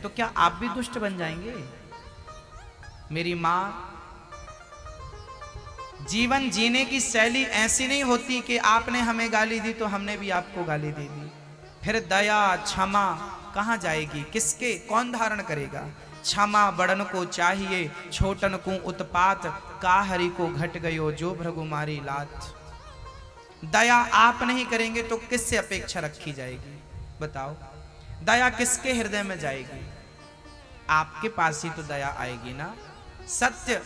तो क्या आप भी दुष्ट बन जाएंगे? मेरी माँ, जीवन जीने की शैली ऐसी नहीं होती कि आपने हमें गाली दी तो हमने भी आपको गाली दे दी। फिर दया क्षमा कहाँ जाएगी? किसके, कौन धारण करेगा? क्षमा बड़न को चाहिए, छोटन को उत्पात, काहरी को घट गयो जो भृगुमारी लात। दया आप नहीं करेंगे तो किससे अपेक्षा रखी जाएगी? बताओ, दया किसके हृदय में जाएगी? आपके पास ही तो दया आएगी ना। सत्य,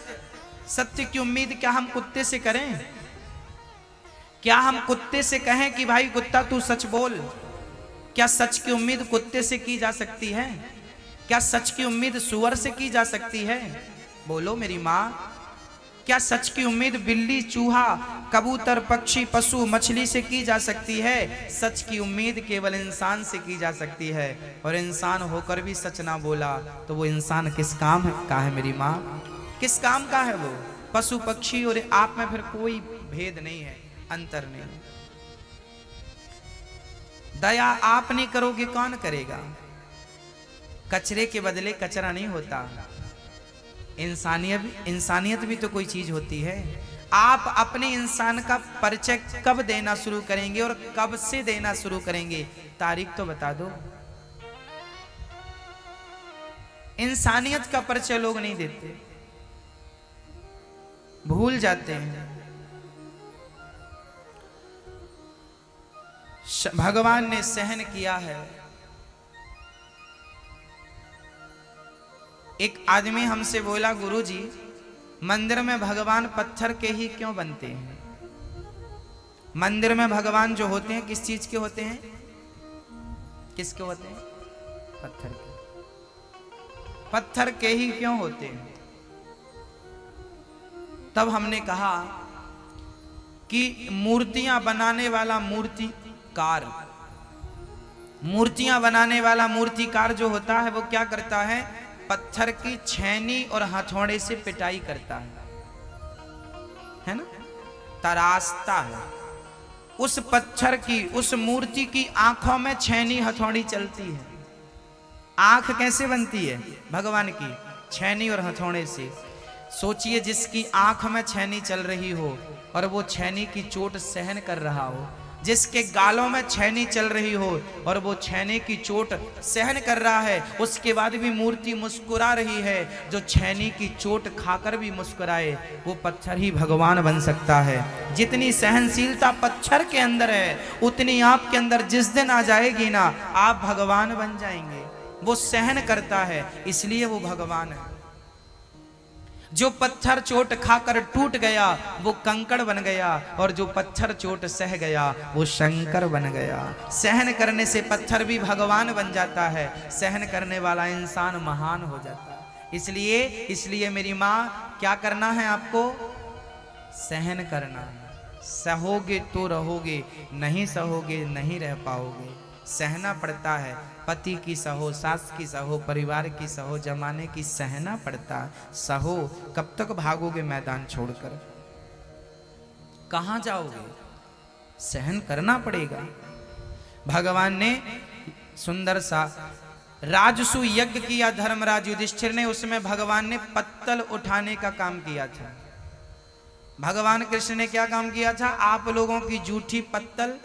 सत्य की उम्मीद क्या हम कुत्ते से करें? क्या हम कुत्ते से कहें कि भाई कुत्ता तू सच बोल? क्या सच की उम्मीद कुत्ते से की जा सकती है? क्या सच की उम्मीद सूअर से की जा सकती है? बोलो मेरी माँ, क्या सच की उम्मीद बिल्ली, चूहा, कबूतर, पक्षी, पशु, मछली से की जा सकती है? सच की उम्मीद केवल इंसान से की जा सकती है। और इंसान होकर भी सच ना बोला तो वो इंसान किस काम का है मेरी माँ? किस काम का है वो? पशु पक्षी और आप में फिर कोई भेद नहीं है, अंतर नहीं है। दया आप नहीं करोगे कौन करेगा? कचरे के बदले कचरा नहीं होता। इंसानियत भी तो कोई चीज होती है। आप अपने इंसान का परिचय कब देना शुरू करेंगे और कब से देना शुरू करेंगे? तारीख तो बता दो। इंसानियत का परिचय लोग नहीं देते, भूल जाते हैं। भगवान ने सहन किया है। एक आदमी हमसे बोला, गुरुजी मंदिर में भगवान पत्थर के ही क्यों बनते हैं? मंदिर में भगवान जो होते हैं किस चीज के होते हैं? किसके होते हैं? पत्थर के। पत्थर के ही क्यों होते हैं? तब हमने कहा कि मूर्तियां बनाने वाला मूर्तिकार, मूर्तियां बनाने वाला मूर्तिकार जो होता है वो क्या करता है? पत्थर की छेनी और हथौड़े से पिटाई करता है ना, तराशता है। उस पत्थर की, उस मूर्ति की आंखों में छेनी हथौड़ी चलती है। आंख कैसे बनती है भगवान की? छेनी और हथौड़े से। सोचिए, जिसकी आंख में छेनी चल रही हो और वो छेनी की चोट सहन कर रहा हो, जिसके गालों में छेनी चल रही हो और वो छेनी की चोट सहन कर रहा है, उसके बाद भी मूर्ति मुस्कुरा रही है। जो छेनी की चोट खाकर भी मुस्कुराए वो पत्थर ही भगवान बन सकता है। जितनी सहनशीलता पत्थर के अंदर है उतनी आपके अंदर जिस दिन आ जाएगी ना, आप भगवान बन जाएंगे। वो सहन करता है इसलिए वो भगवान है। जो पत्थर चोट खाकर टूट गया वो कंकड़ बन गया, और जो पत्थर चोट सह गया वो शंकर बन गया। सहन करने से पत्थर भी भगवान बन जाता है, सहन करने वाला इंसान महान हो जाता है। इसलिए मेरी माँ, क्या करना है आपको? सहन करना है। सहोगे तो रहोगे, नहीं सहोगे नहीं रह पाओगे। सहना पड़ता है। पति की सहो, सास की सहो, परिवार की सहो, जमाने की सहना पड़ता है। सहो, कब तक भागोगे मैदान छोड़कर? कहां जाओगे? सहन करना पड़ेगा। भगवान ने सुंदर सा राजसु यज्ञ किया धर्मराज युधिष्ठिर ने, उसमें भगवान ने पत्तल उठाने का काम किया था। भगवान कृष्ण ने क्या काम किया था? आप लोगों की जूठी पत्तल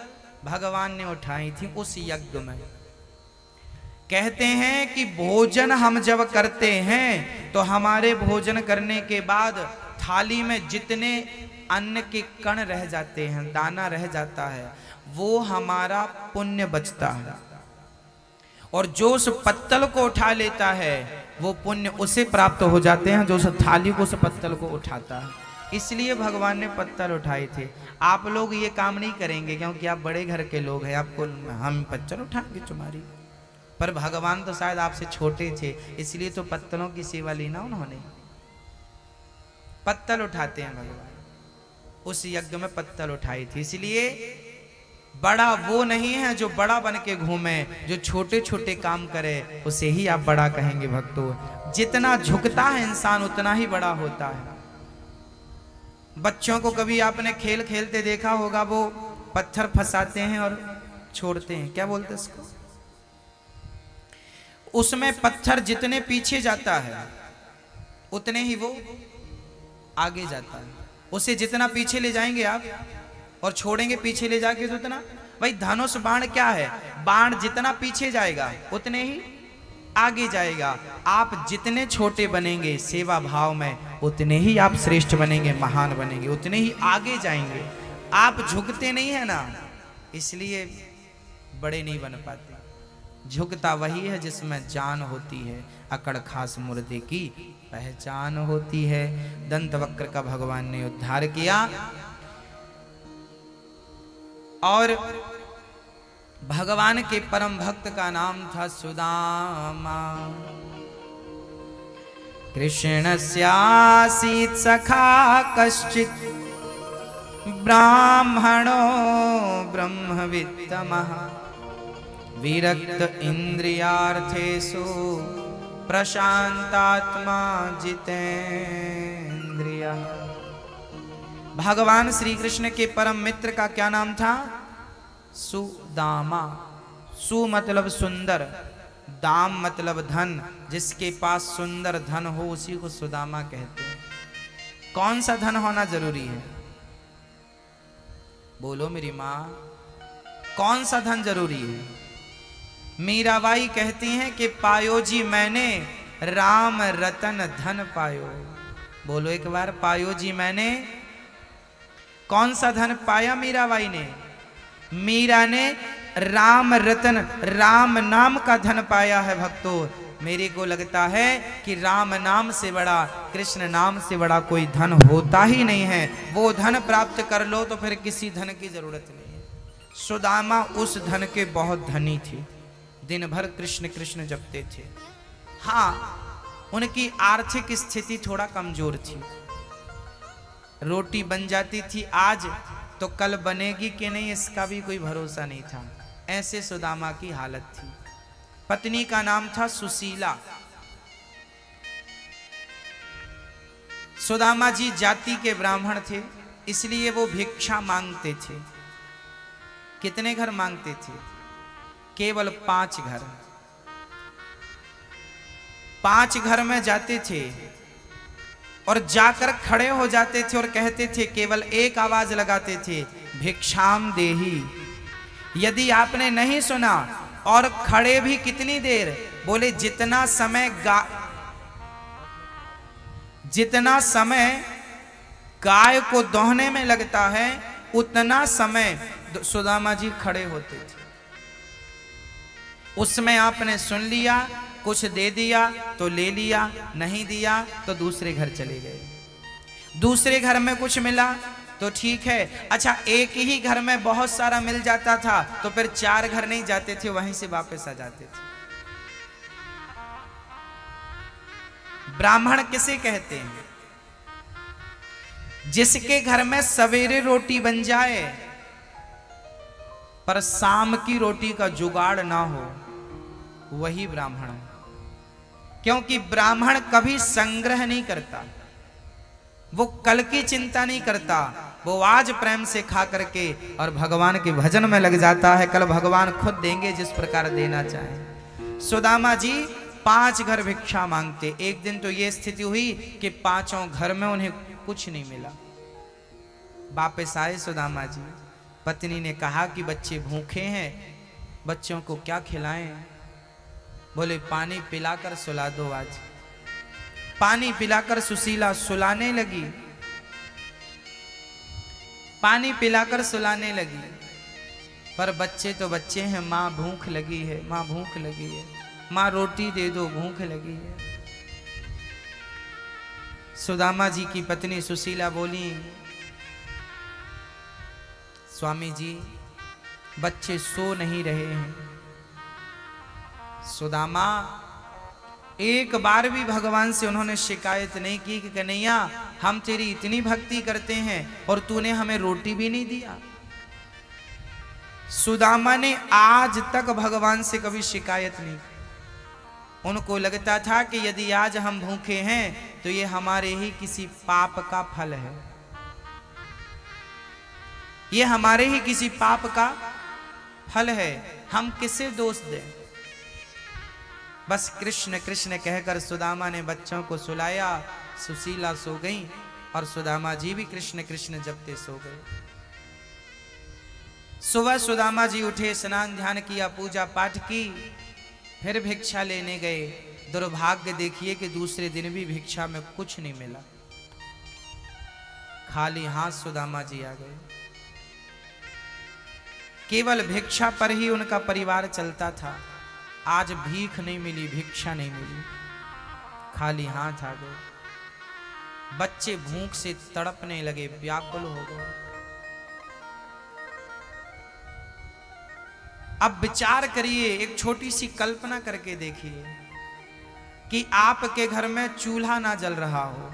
भगवान ने उठाई थी उस यज्ञ में। कहते हैं कि भोजन हम जब करते हैं तो हमारे भोजन करने के बाद थाली में जितने अन्न के कण रह जाते हैं, दाना रह जाता है, वो हमारा पुण्य बचता है। और जो उस पत्तल को उठा लेता है वो पुण्य उसे प्राप्त हो जाते हैं जो उस थाली को, उस पत्तल को उठाता है। इसलिए भगवान ने पत्तल उठाए थे। आप लोग ये काम नहीं करेंगे क्योंकि आप बड़े घर के लोग हैं, आपको हम पत्तल उठाएंगे तुम्हारी। पर भगवान तो शायद आपसे छोटे थे, इसलिए तो पत्तलों की सेवा ली ना उन्होंने। पत्तल उठाते हैं भगवान। उस यज्ञ में पत्तल उठाई थी। इसलिए बड़ा वो नहीं है जो बड़ा बन के घूमे, जो छोटे छोटे काम करे उसे ही आप बड़ा कहेंगे भक्तों। जितना झुकता है इंसान उतना ही बड़ा होता है। बच्चों को कभी आपने खेल खेलते देखा होगा, वो पत्थर फंसाते हैं और छोड़ते हैं, क्या बोलते हैं उसको? उसमें पत्थर जितने पीछे जाता है उतने ही वो आगे जाता है। उसे जितना पीछे ले जाएंगे आप और छोड़ेंगे पीछे ले जाके तो उतना। भाई धनुष बाण क्या है? बाण जितना पीछे जाएगा उतने ही आगे जाएगा। आप जितने छोटे बनेंगे सेवा भाव में उतने ही आप श्रेष्ठ बनेंगे, महान बनेंगे, उतने ही आगे जाएंगे। आप झुकते नहीं है ना, इसलिए बड़े नहीं बन पाते। झुकता वही है जिसमें जान होती है, अकड़ खास मुर्दे की पहचान होती है। दंत वक्र का भगवान ने उद्धार किया और भगवान के परम भक्त का नाम था सुदामा। कृष्णस्यासीत् सखा कश्चित् ब्राह्मणो ब्रह्मवित्तमः विरक्त इंद्रियार्थेषु प्रशांतात्मा जितेन्द्रियः। भगवान श्री कृष्ण के परम मित्र का क्या नाम था? सुदामा। सु मतलब सुंदर, दाम मतलब धन। जिसके पास सुंदर धन हो उसी को सुदामा कहते हैं। कौन सा धन होना जरूरी है? बोलो मेरी माँ, कौन सा धन जरूरी है? मीराबाई कहती हैं कि पायो जी मैंने राम रतन धन पायो। बोलो एक बार, पायो जी मैंने कौन सा धन पाया? मीराबाई ने, मीरा ने राम रतन, राम नाम का धन पाया है। भक्तों, मेरे को लगता है कि राम नाम से बड़ा, कृष्ण नाम से बड़ा कोई धन होता ही नहीं है। वो धन प्राप्त कर लो तो फिर किसी धन की जरूरत नहीं है। सुदामा उस धन के बहुत धनी थे, दिन भर कृष्ण कृष्ण जपते थे। हाँ, उनकी आर्थिक स्थिति थोड़ा कमजोर थी। रोटी बन जाती थी आज तो कल बनेगी कि नहीं इसका भी कोई भरोसा नहीं था। ऐसे सुदामा की हालत थी। पत्नी का नाम था सुशीला। सुदामा जी जाति के ब्राह्मण थे, इसलिए वो भिक्षा मांगते थे। कितने घर मांगते थे? केवल 5 घर। 5 घर में जाते थे और जाकर खड़े हो जाते थे और कहते थे, केवल एक आवाज लगाते थे, भिक्षाम देही। यदि आपने नहीं सुना और खड़े भी कितनी देर? बोले जितना समय गाय को दोहने में लगता है उतना समय सुदामा जी खड़े होते थे। उसमें आपने सुन लिया, कुछ दे दिया तो ले लिया, नहीं दिया तो दूसरे घर चले गए। दूसरे घर में कुछ मिला तो ठीक है। अच्छा, एक ही घर में बहुत सारा मिल जाता था तो फिर 4 घर नहीं जाते थे, वहीं से वापस आ जाते थे। ब्राह्मण किसे कहते हैं? जिसके घर में सवेरे रोटी बन जाए पर शाम की रोटी का जुगाड़ ना हो, वही ब्राह्मण है। क्योंकि ब्राह्मण कभी संग्रह नहीं करता, वो कल की चिंता नहीं करता, वो आज प्रेम से खा करके और भगवान के भजन में लग जाता है। कल भगवान खुद देंगे जिस प्रकार देना चाहे। सुदामा जी 5 घर भिक्षा मांगते। एक दिन तो ये स्थिति हुई कि 5 घर में उन्हें कुछ नहीं मिला। वापस आए सुदामा जी। पत्नी ने कहा कि बच्चे भूखे हैं, बच्चों को क्या खिलाएं? बोले पानी पिलाकर सुला दो आज। पानी पिलाकर सुशीला सुलाने लगी। पानी पिलाकर सुलाने लगी, पर बच्चे तो बच्चे हैं। माँ भूख लगी है, माँ भूख लगी है, माँ रोटी दे दो, भूख लगी है। सुदामा जी की पत्नी सुशीला बोली, स्वामी जी बच्चे सो नहीं रहे हैं। सुदामा एक बार भी भगवान से उन्होंने शिकायत नहीं की कि कन्हैया हम तेरी इतनी भक्ति करते हैं और तूने हमें रोटी भी नहीं दिया। सुदामा ने आज तक भगवान से कभी शिकायत नहीं। उनको लगता था कि यदि आज हम भूखे हैं तो ये हमारे ही किसी पाप का फल है, ये हमारे ही किसी पाप का फल है, हम किसे दोष दें। बस कृष्ण कृष्ण कहकर सुदामा ने बच्चों को सुलाया, सुशीला सो गई और सुदामा जी भी कृष्ण कृष्ण जपते सो गए। सुबह सुदामा जी उठे, स्नान ध्यान किया, पूजा पाठ की, फिर भिक्षा लेने गए। दुर्भाग्य देखिए कि दूसरे दिन भी भिक्षा में कुछ नहीं मिला, खाली हाथ सुदामा जी आ गए। केवल भिक्षा पर ही उनका परिवार चलता था। आज भीख नहीं मिली, भिक्षा नहीं मिली, खाली हाथ आ गए। बच्चे भूख से तड़पने लगे, व्याकुल हो गए। अब विचार करिए, एक छोटी सी कल्पना करके देखिए कि आपके घर में चूल्हा ना जल रहा हो,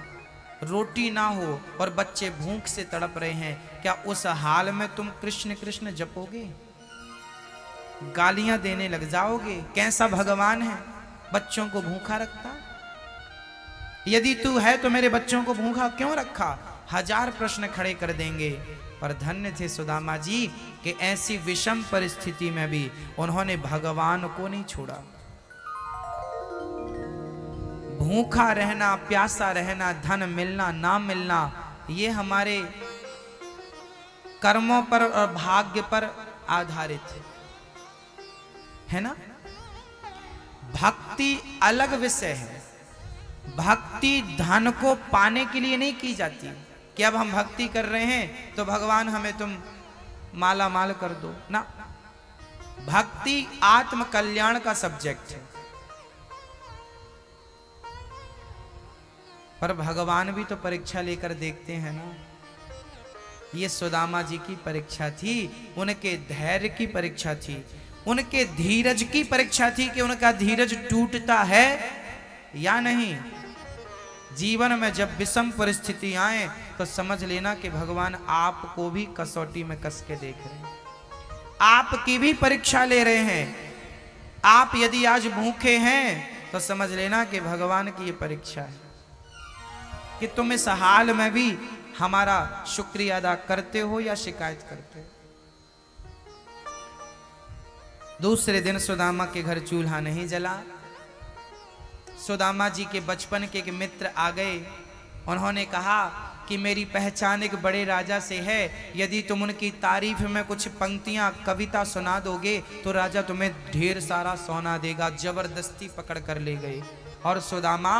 रोटी ना हो और बच्चे भूख से तड़प रहे हैं। क्या उस हाल में तुम कृष्ण कृष्ण जपोगे? गालियां देने लग जाओगे? कैसा भगवान है, बच्चों को भूखा रखता? यदि तू है तो मेरे बच्चों को भूखा क्यों रखा? हजार प्रश्न खड़े कर देंगे। पर धन्य थे सुदामा जी कि ऐसी विषम परिस्थिति में भी उन्होंने भगवान को नहीं छोड़ा। भूखा रहना, प्यासा रहना, धन मिलना ना मिलना, ये हमारे कर्मों पर और भाग्य पर आधारित है ना। भक्ति अलग विषय है। भक्ति धन को पाने के लिए नहीं की जाती कि अब हम भक्ति कर रहे हैं तो भगवान हमें तुम माला माल कर दो ना। भक्ति आत्म कल्याण का सब्जेक्ट है। पर भगवान भी तो परीक्षा लेकर देखते हैं ना। ये सुदामा जी की परीक्षा थी, उनके धैर्य की परीक्षा थी, उनके धीरज की परीक्षा थी कि उनका धीरज टूटता है या नहीं। जीवन में जब विषम परिस्थिति आए तो समझ लेना कि भगवान आपको भी कसौटी में कस के देख रहे हैं, आपकी भी परीक्षा ले रहे हैं। आप यदि आज भूखे हैं तो समझ लेना कि भगवान की ये परीक्षा है कि तुम इस हाल में भी हमारा शुक्रिया अदा करते हो या शिकायत करते हो। दूसरे दिन सुदामा के घर चूल्हा नहीं जला। सुदामा जी के बचपन के एक मित्र आ गए। उन्होंने कहा कि मेरी पहचान एक बड़े राजा से है, यदि तुम उनकी तारीफ में कुछ पंक्तियां कविता सुना दोगे तो राजा तुम्हें ढेर सारा सोना देगा। जबरदस्ती पकड़ कर ले गए और सुदामा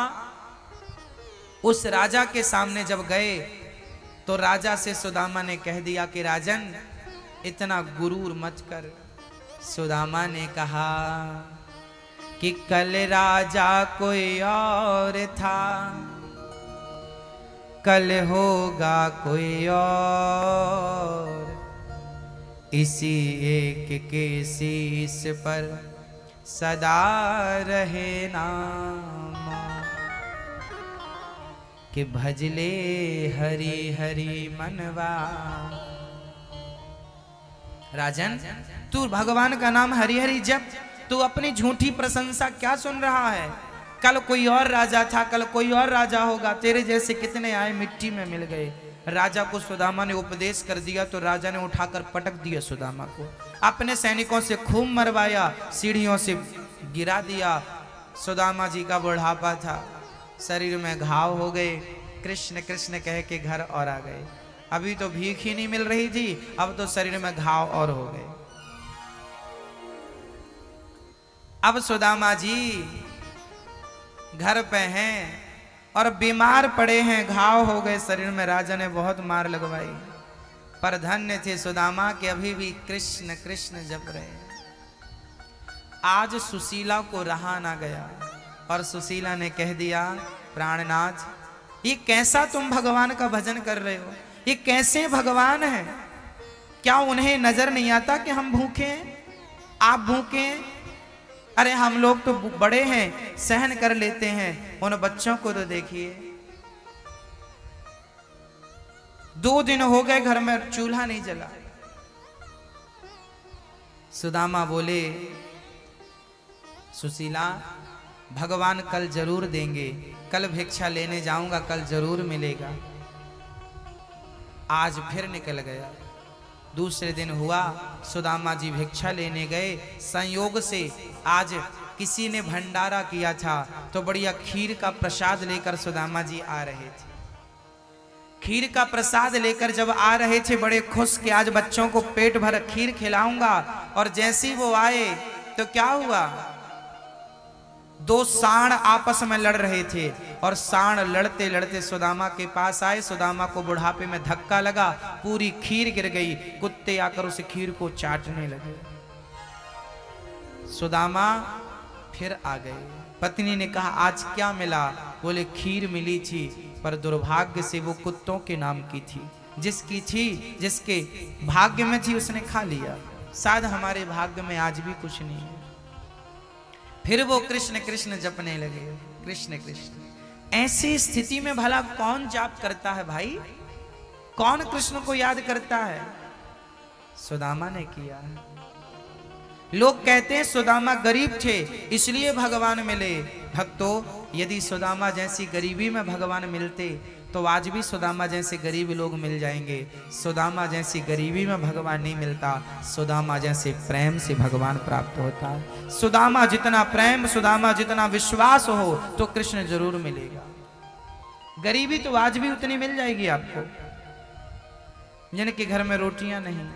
उस राजा के सामने जब गए तो राजा से सुदामा ने कह दिया कि राजन इतना गुरूर मत कर। सुदामा ने कहा कि कल राजा कोई और था, कल होगा कोई और, इसी एक के शीश पर सदा रहे नाम, कि भजले हरि हरि मनवा। राजन तू भगवान का नाम हरि हरि जप, तू अपनी झूठी प्रशंसा क्या सुन रहा है? कल कोई और राजा था, कल कोई और राजा होगा, तेरे जैसे कितने आए मिट्टी में मिल गए। राजा को सुदामा ने उपदेश कर दिया तो राजा ने उठाकर पटक दिया सुदामा को, अपने सैनिकों से खूब मरवाया, सीढ़ियों से गिरा दिया। सुदामा जी का बुढ़ापा था, शरीर में घाव हो गए। कृष्ण कृष्ण कह के घर और आ गए। अभी तो भीख ही नहीं मिल रही थी, अब तो शरीर में घाव और हो गए। अब सुदामा जी घर पे हैं और बीमार पड़े हैं, घाव हो गए शरीर में। राजा ने बहुत मार लगवाई, पर धन्य थे सुदामा के अभी भी कृष्ण कृष्ण जप रहे हैं। आज सुशीला को रहा ना गया और सुशीला ने कह दिया, प्राणनाथ ये कैसा तुम भगवान का भजन कर रहे हो? ये कैसे भगवान है? क्या उन्हें नजर नहीं आता कि हम भूखे हैं, आप भूखे हैं? अरे हम लोग तो बड़े हैं, सहन कर लेते हैं, उन बच्चों को तो देखिए। 2 दिन हो गए घर में चूल्हा नहीं जला। सुदामा बोले, सुशीला भगवान कल जरूर देंगे, कल भिक्षा लेने जाऊंगा, कल जरूर मिलेगा। आज फिर निकल गया। दूसरे दिन हुआ, सुदामा जी भिक्षा लेने गए। संयोग से आज किसी ने भंडारा किया था, तो बढ़िया खीर का प्रसाद लेकर सुदामा जी आ रहे थे। खीर का प्रसाद लेकर जब आ रहे थे बड़े खुश कि आज बच्चों को पेट भर खीर खिलाऊंगा, और जैसे ही वो आए तो क्या हुआ, दो सांड आपस में लड़ रहे थे, और सांड लड़ते लड़ते सुदामा के पास आए। सुदामा को बुढ़ापे में धक्का लगा, पूरी खीर गिर गई। कुत्ते आकर उस खीर को चाटने लगे। सुदामा फिर आ गए। पत्नी ने कहा आज क्या मिला? बोले खीर मिली थी, पर दुर्भाग्य से वो कुत्तों के नाम की थी। जिसकी थी, जिसके भाग्य में थी उसने खा लिया। शायद हमारे भाग्य में आज भी कुछ नहीं है। फिर वो कृष्ण कृष्ण जपने लगे, कृष्ण कृष्ण। ऐसी स्थिति में भला कौन जाप करता है भाई? कौन कृष्ण को याद करता है? सुदामा ने किया। लोग कहते हैं सुदामा गरीब थे इसलिए भगवान मिले। भक्तों, यदि सुदामा जैसी गरीबी में भगवान मिलते तो आज भी सुदामा जैसे गरीब लोग मिल जाएंगे। सुदामा जैसी गरीबी में भगवान नहीं मिलता, सुदामा जैसे प्रेम से भगवान प्राप्त होता है। सुदामा जितना प्रेम, सुदामा जितना विश्वास हो तो कृष्ण जरूर मिलेगा। गरीबी तो आज भी उतनी मिल जाएगी आपको, जिनके घर में रोटियां नहीं।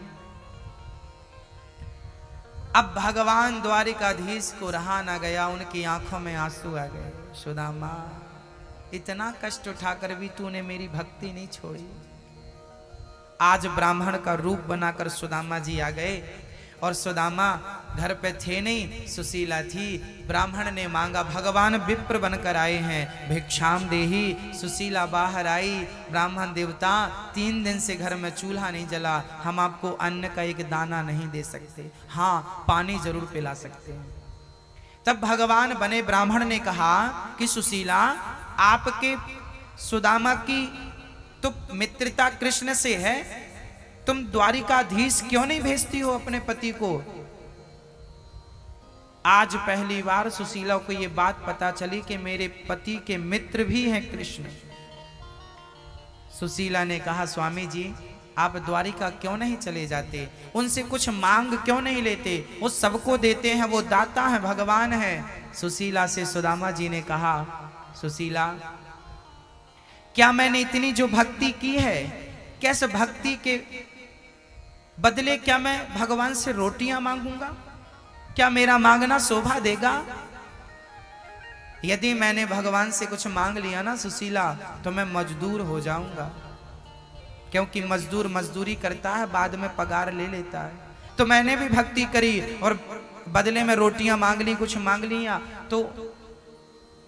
अब भगवान द्वारिकाधीश को रहा ना गया, उनकी आंखों में आंसू आ गए। सुदामा, इतना कष्ट उठाकर भी तूने मेरी भक्ति नहीं छोड़ी। आज ब्राह्मण का रूप बनाकर सुदामा जी आ गए, और सुदामा घर पे थे नहीं, सुशीला थी। ब्राह्मण ने मांगा, भगवान विप्र बनकर आए हैं, भिक्षाम देही। सुशीला बाहर आई, ब्राह्मण देवता 3 दिन से घर में चूल्हा नहीं जला, हम आपको अन्न का एक दाना नहीं दे सकते, हाँ पानी जरूर पिला सकते हैं। तब भगवान बने ब्राह्मण ने कहा कि सुशीला, आपके सुदामा की तो मित्रता कृष्ण से है, तुम द्वारिकाधीश क्यों नहीं भेजती हो अपने पति को? आज पहली बार सुशीला को यह बात पता चली कि मेरे पति के मित्र भी हैं कृष्ण। सुशीला ने कहा, स्वामी जी आप द्वारिका क्यों नहीं चले जाते? उनसे कुछ मांग क्यों नहीं लेते? वो सबको देते हैं, वो दाता है, भगवान है। सुशीला से सुदामा जी ने कहा, सुशीला क्या मैंने इतनी जो भक्ति की है, कैसे भक्ति के बदले क्या मैं भगवान से रोटियां मांगूंगा? क्या मेरा मांगना शोभा देगा? यदि मैंने भगवान से कुछ मांग लिया ना सुशीला, तो मैं मजदूर हो जाऊंगा, क्योंकि मजदूर मजदूरी करता है, बाद में पगार ले लेता है। तो मैंने भी भक्ति करी और बदले में रोटियां मांग ली, कुछ मांग लिया, तो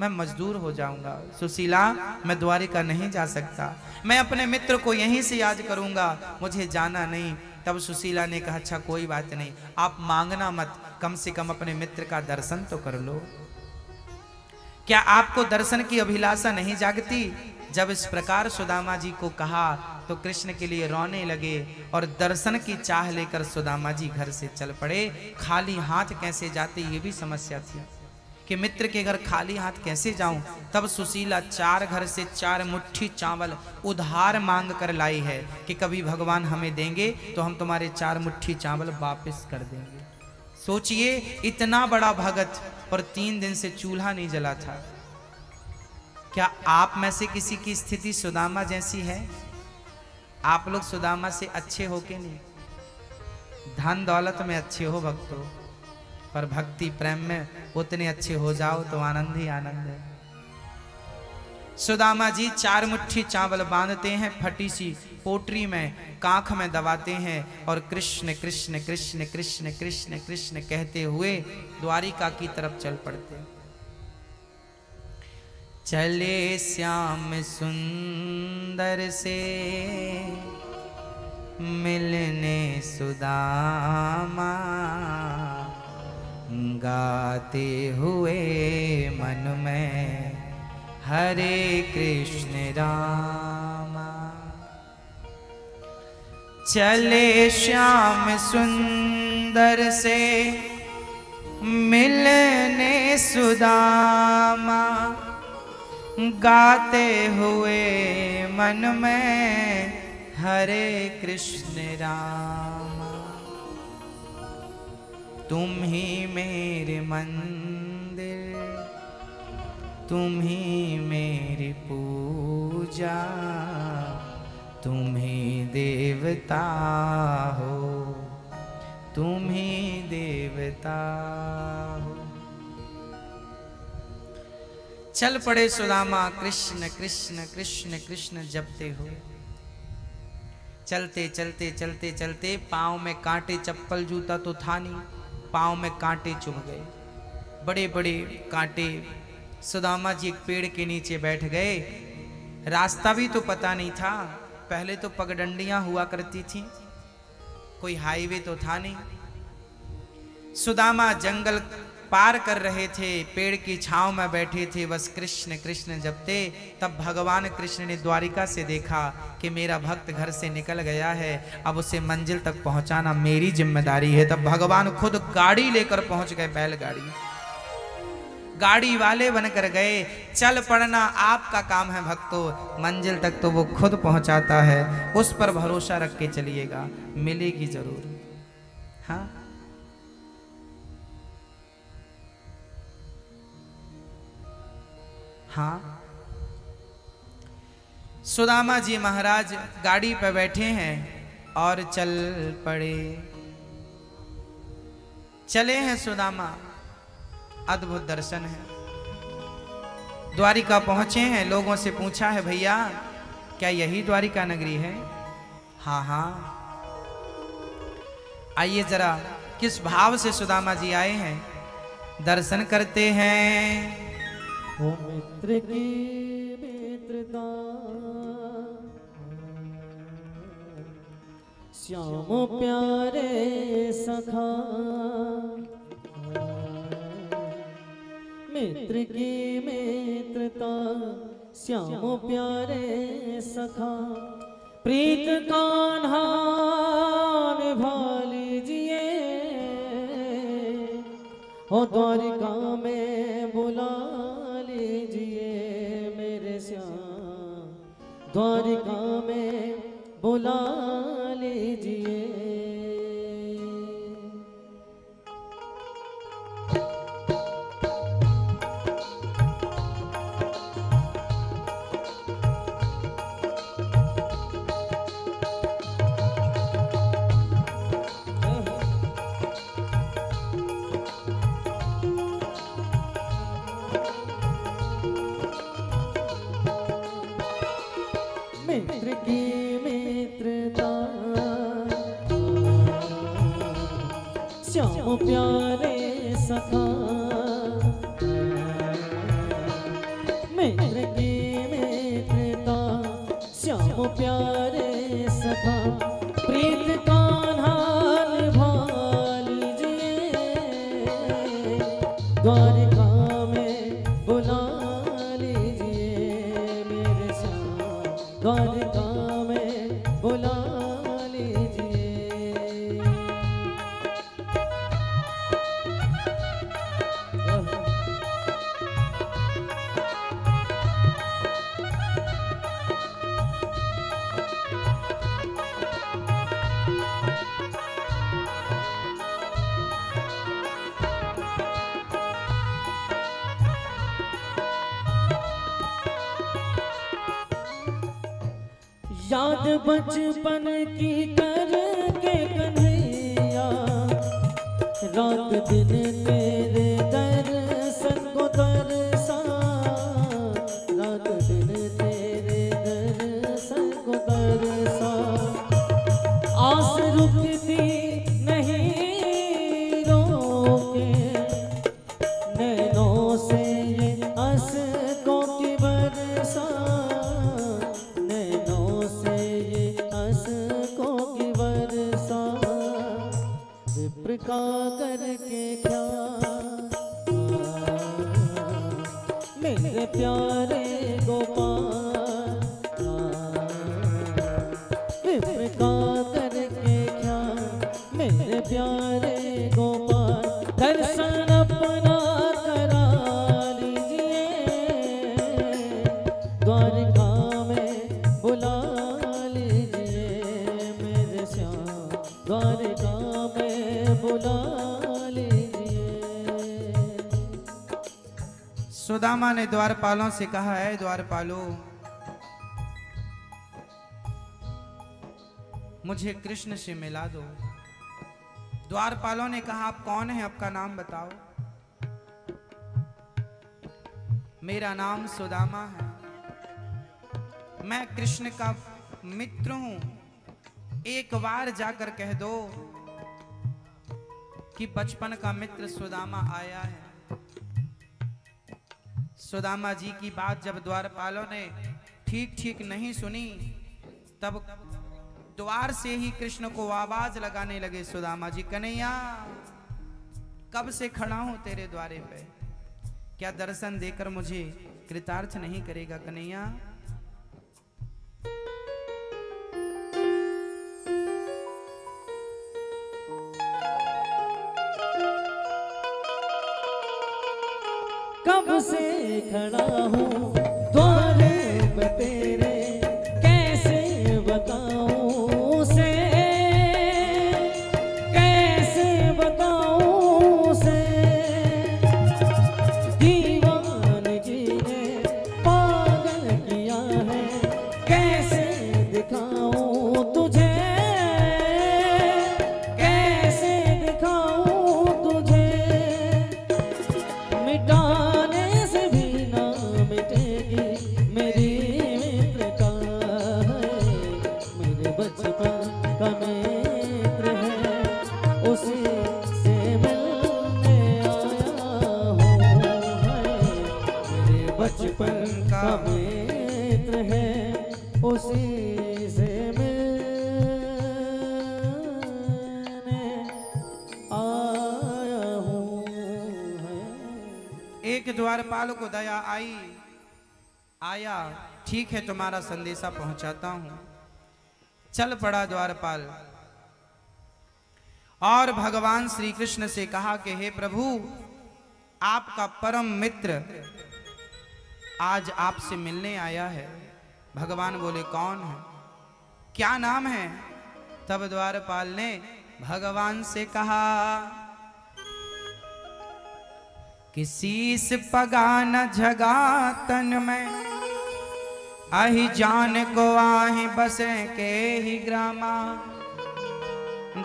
मैं मजदूर हो जाऊंगा। सुशीला, मैं द्वारिका नहीं जा सकता, मैं अपने मित्र को यहीं से याद करूंगा, मुझे जाना नहीं। तब सुशीला ने कहा, अच्छा कोई बात नहीं, आप मांगना मत, कम से कम अपने मित्र का दर्शन तो कर लो। क्या आपको दर्शन की अभिलाषा नहीं जागती? जब इस प्रकार सुदामा जी को कहा तो कृष्ण के लिए रोने लगे, और दर्शन की चाह लेकर सुदामा जी घर से चल पड़े। खाली हाथ कैसे जाते ये भी समस्या थी कि मित्र के घर खाली हाथ कैसे जाऊं। तब सुशीला 4 घर से 4 मुट्ठी चावल उधार मांग कर लाई है कि कभी भगवान हमें देंगे तो हम तुम्हारे 4 मुट्ठी चावल वापस कर देंगे। सोचिए, इतना बड़ा भगत और 3 दिन से चूल्हा नहीं जला था। क्या आप में से किसी की स्थिति सुदामा जैसी है? आप लोग सुदामा से अच्छे हो के नहीं? धन दौलत में अच्छे हो भक्तों, पर भक्ति प्रेम में उतने अच्छे हो जाओ तो आनंद ही आनंद है। सुदामा जी 4 मुट्ठी चावल बांधते हैं, फटी सी पोटरी में कांख में दबाते हैं, और कृष्ण कृष्ण कृष्ण कृष्ण कृष्ण कृष्ण कहते हुए द्वारिका की तरफ चल पड़ते हैं। चले श्याम सुंदर से मिलने सुदामा, गाते हुए मन में हरे कृष्ण रामा। चले श्याम सुंदर से मिलने सुदामा, गाते हुए मन में हरे कृष्ण रामा। तुम ही मेरे मन मंदिर, तुम्ही मेरी पूजा, तुम्ही देवता हो, तुम्ही देवता हो। चल पड़े सुदामा कृष्ण कृष्ण कृष्ण कृष्ण जपते हुए। चलते चलते चलते चलते पाँव में कांटे, चप्पल जूता तो था नहीं, पाँव में कांटे चुभ गए, बड़े बड़े कांटे। सुदामा जी एक पेड़ के नीचे बैठ गए। रास्ता भी तो पता नहीं था, पहले तो पगडंडियां हुआ करती थी, कोई हाईवे तो था नहीं। सुदामा जंगल पार कर रहे थे, पेड़ की छांव में बैठे थे, बस कृष्ण कृष्ण जपते। तब भगवान कृष्ण ने द्वारिका से देखा कि मेरा भक्त घर से निकल गया है, अब उसे मंजिल तक पहुंचाना मेरी जिम्मेदारी है। तब भगवान खुद गाड़ी लेकर पहुंच गए, बैलगाड़ी, गाड़ी वाले बनकर गए। चल पड़ना आपका काम है भक्तों, मंजिल तक तो वो खुद पहुंचाता है, उस पर भरोसा रख के चलिएगा, मिलेगी जरूर। हाँ, हाँ। सुदामा जी महाराज गाड़ी पर बैठे हैं और चल पड़े। चले हैं सुदामा, अद्भुत दर्शन है। द्वारिका पहुंचे हैं, लोगों से पूछा है भैया क्या यही द्वारिका नगरी है? हाँ हाँ। आइए जरा किस भाव से सुदामा जी आए हैं, दर्शन करते हैं। ओ मित्र की मित्रता, श्याम प्यारे सखा, मित्र की मित्रता, श्याम प्यारे सखा, प्रीत कान्हा निभा लीजिए, हो द्वारिका में बुला लीजिए मेरे श्याम, द्वारिका में बुला लीजिए। मित्र की मित्रता, श्याम प्यारे सखा, मित्र की मित्रता, श्याम प्यारे सखा, प्रीत कान्हा निभा लीजिए, द्वारिका में बुला लीजिए मेरे श्याम, द्वारिका में बुला लीजिए। याद बचपन की करके कन्हैया, रात दिन तेरे दर्शन को तरसा, रात दिन तेरे दर्शन को तरसा, आस रुकती नहीं रोके, नैनों से ये अश्कों की बरसा, नैनों से ये अश्कों की बरसा, विप्र का करके क्या मेरे प्यारे गोपाल, विप्र का करके क्या मेरे प्यारे गोपाल, दर्शन अपना करा लीजिए, द्वारिका में बुला लीजिए मेरे श्याम, द्वारिका में बुला लीजिए। सुदामा ने द्वारपालों से कहा, है द्वारपालों, मुझे कृष्ण से मिला दो। द्वारपालों ने कहा, आप कौन हैं, आपका नाम बताओ। मेरा नाम सुदामा है, मैं कृष्ण का मित्र हूं। एक बार जाकर कह दो कि बचपन का मित्र सुदामा आया है। सुदामा जी की बात जब द्वारपालों ने ठीक ठीक नहीं सुनी, तब द्वार से ही कृष्ण को आवाज लगाने लगे, सुदामा जी, कन्हैया कब से खड़ा हूं तेरे द्वारे पे, क्या दर्शन देकर मुझे कृतार्थ नहीं करेगा कन्हैया? कब से खड़ा हूँ द्वारे पे तेरे, कैसे बताऊँ उसे, कैसे बताऊँ उसे। दीवानगी ने पागल किया है, कैसे दिखाऊँ तुझे, कैसे दिखाऊँ तुझे। मिटाने से भी ना मिटेगी मेरी मित्रता है, मेरे बचपन का मित्र है, उसी से मिलने आया हूँ। मेरे बचपन का मित्र है, उसी से मिलने आया हूँ। एक द्वारपाल को दया आई, आया, ठीक है तुम्हारा संदेशा पहुंचाता हूं। चल पड़ा द्वारपाल और भगवान श्री कृष्ण से कहा कि हे प्रभु, आपका परम मित्र आज आपसे मिलने आया है। भगवान बोले, कौन है, क्या नाम है? तब द्वारपाल ने भगवान से कहा कि शीस पगा न झगा तन में, आही जान को आही बसे के ही ग्रामा।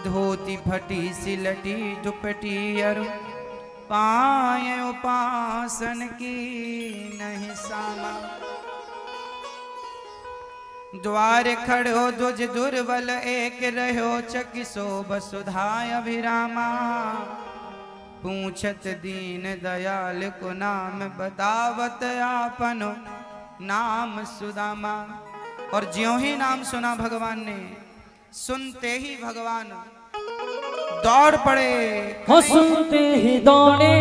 धोती फटी सिलटी दुपटी अरु, पाए उपासन की नहीं सामा। द्वार खड़ो दुज दुर्बल एक रहो, चकिसो वसुधाय अभिरामा। पूछत दीन दयाल को नाम, बतावत आपनो नाम सुदामा। और ज्यों ही नाम सुना भगवान ने, सुनते ही भगवान दौड़ पड़े। हो सुनते ही दौड़े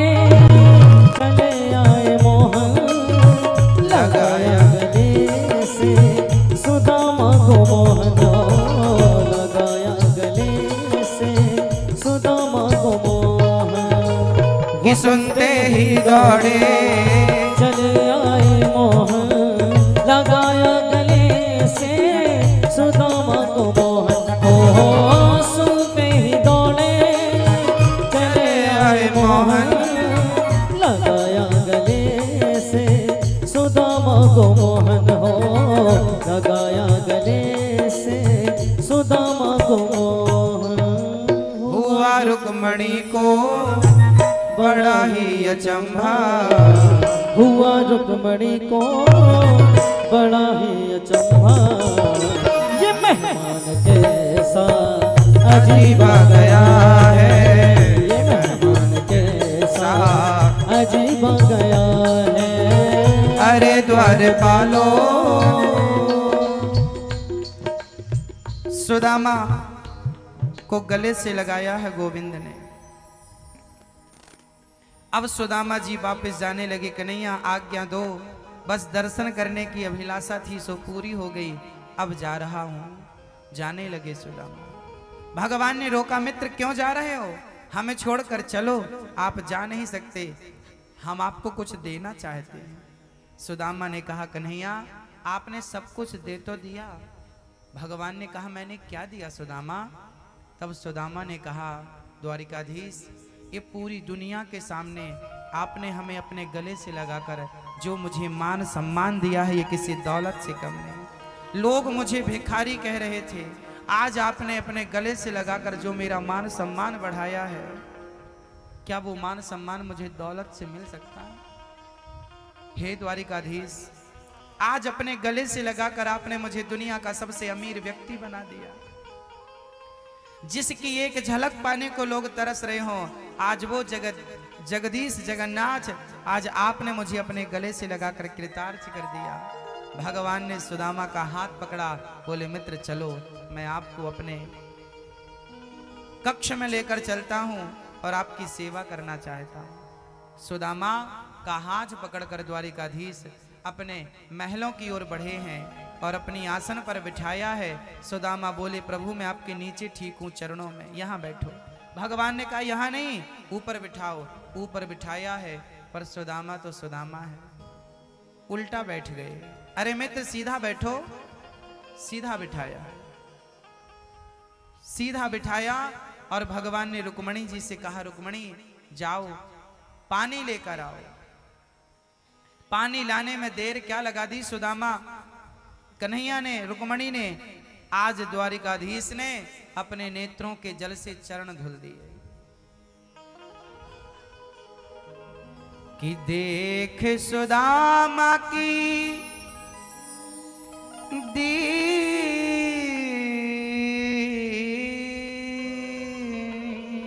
चले आए मोहन, लगाया गले से सुदामा को मोहन, लगाया गले से सुदामा को मोहन। कि सुनते ही दौड़े चले आए मोहन, लगाया गले से सुदामा को मोहन। हो सुनते ही दौड़े चले आए मोहन, लगाया गले से सुदामा को मोहन। हो लगाया गले से सुदामा को मोहन। हुआ रुक्मणी को बड़ा ही अचंभा, हुआ रुक्मणी को बड़ा ही अचंभा। ये मेहमान कैसा अजीब आ गया है, ये मेहमान कैसा अजीब आ गया है। अरे द्वारपालो, सुदामा को गले से लगाया है गोविंद ने। अब सुदामा जी वापस जाने लगे, कन्हैया आज्ञा दो, बस दर्शन करने की अभिलाषा थी सो पूरी हो गई, अब जा रहा हूं। जाने लगे सुदामा। भगवान ने रोका, मित्र क्यों जा रहे हो, हमें छोड़कर चलो। आप जा नहीं सकते, हम आपको कुछ देना चाहते हैं। सुदामा ने कहा, कन्हैया आपने सब कुछ दे तो दिया। भगवान ने कहा, मैंने क्या दिया सुदामा? तब सुदामा ने कहा, द्वारिकाधीश, ये पूरी दुनिया के सामने आपने हमें अपने गले से लगाकर जो मुझे मान सम्मान दिया है ये किसी दौलत से कम नहीं। लोग मुझे भिखारी कह रहे थे, आज आपने अपने गले से लगाकर जो मेरा मान सम्मान बढ़ाया है, क्या वो मान सम्मान मुझे दौलत से मिल सकता है? हे द्वारिकाधीश, आज अपने गले से लगाकर आपने मुझे दुनिया का सबसे अमीर व्यक्ति बना दिया। जिसकी एक झलक पाने को लोग तरस रहे हों, आज वो जगदीश जगन्नाथ, आज आपने मुझे अपने गले से लगाकर कृतार्थ कर दिया। भगवान ने सुदामा का हाथ पकड़ा, बोले मित्र चलो, मैं आपको अपने कक्ष में लेकर चलता हूं और आपकी सेवा करना चाहता हूं। सुदामा का हाथ पकड़कर द्वारिकाधीश अपने महलों की ओर बढ़े हैं और अपनी आसन पर बिठाया है। सुदामा बोले प्रभु मैं आपके नीचे ठीक हूं चरणों में, यहां बैठो। भगवान ने कहा यहां नहीं, ऊपर बिठाओ। ऊपर बिठाया है, पर सुदामा तो सुदामा है, उल्टा बैठ गए। अरे मित्र सीधा बैठो, सीधा बिठाया, सीधा बिठाया। और भगवान ने रुक्मणी जी से कहा रुक्मणी जाओ पानी लेकर आओ। पानी लाने में देर क्या लगा दी सुदामा, कन्हैया ने, रुक्मणी ने, आज द्वारिकाधीश ने अपने नेत्रों के जल से चरण धुल दिए कि देख सुदामा की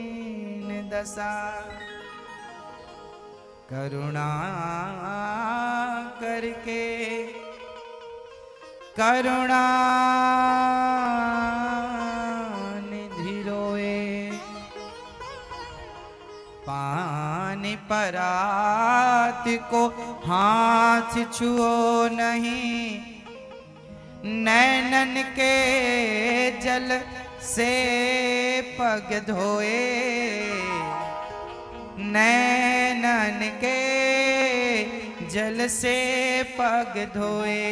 दीन दशा, करुणा करके करुणा निधि रोए, पानी परात को हाथ छुओ नहीं, नैनन के जल से पग धोए, नैनन के जल से पग धोए,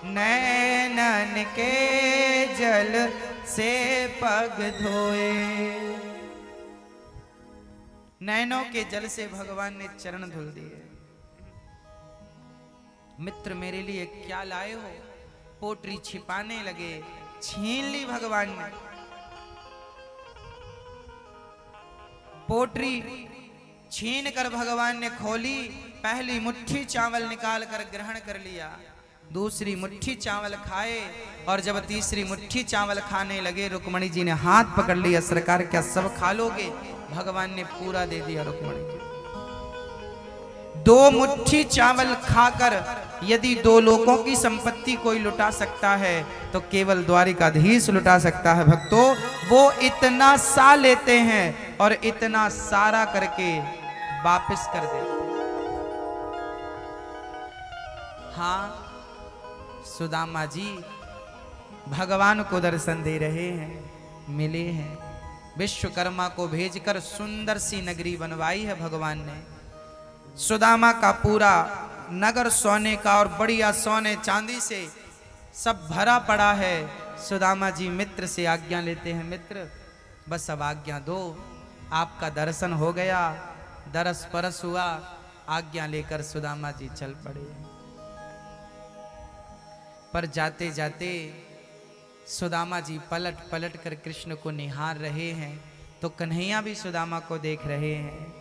नैनन के जल से पग धोए। नैनों के जल से भगवान ने चरण धुल दिए। मित्र मेरे लिए क्या लाए हो? पोटरी छिपाने लगे, छीन ली भगवान ने। पोटरी छीन कर भगवान ने खोली, पहली मुट्ठी चावल निकाल कर ग्रहण कर लिया, दूसरी मुट्ठी चावल खाए, और जब तीसरी मुट्ठी चावल खाने लगे रुक्मणी जी ने हाथ पकड़ लिया, सरकार क्या सब खा लोगे? भगवान ने पूरा दे दिया रुक्मणी जी। 2 मुट्ठी चावल खाकर यदि 2 लोगों की संपत्ति कोई लुटा सकता है तो केवल द्वारिकाधीश लुटा सकता है भक्तों। वो इतना सा लेते हैं और इतना सारा करके वापस कर देते हैं। हाँ, सुदामा जी भगवान को दर्शन दे रहे हैं, मिले हैं। विश्वकर्मा को भेजकर सुंदर सी नगरी बनवाई है भगवान ने। सुदामा का पूरा नगर सोने का और बढ़िया सोने चांदी से सब भरा पड़ा है। सुदामा जी मित्र से आज्ञा लेते हैं, मित्र बस अब आज्ञा दो, आपका दर्शन हो गया, दरस परस हुआ, आज्ञा लेकर सुदामा जी चल पड़े। पर जाते जाते सुदामा जी पलट पलट कर कृष्ण को निहार रहे हैं, तो कन्हैया भी सुदामा को देख रहे हैं।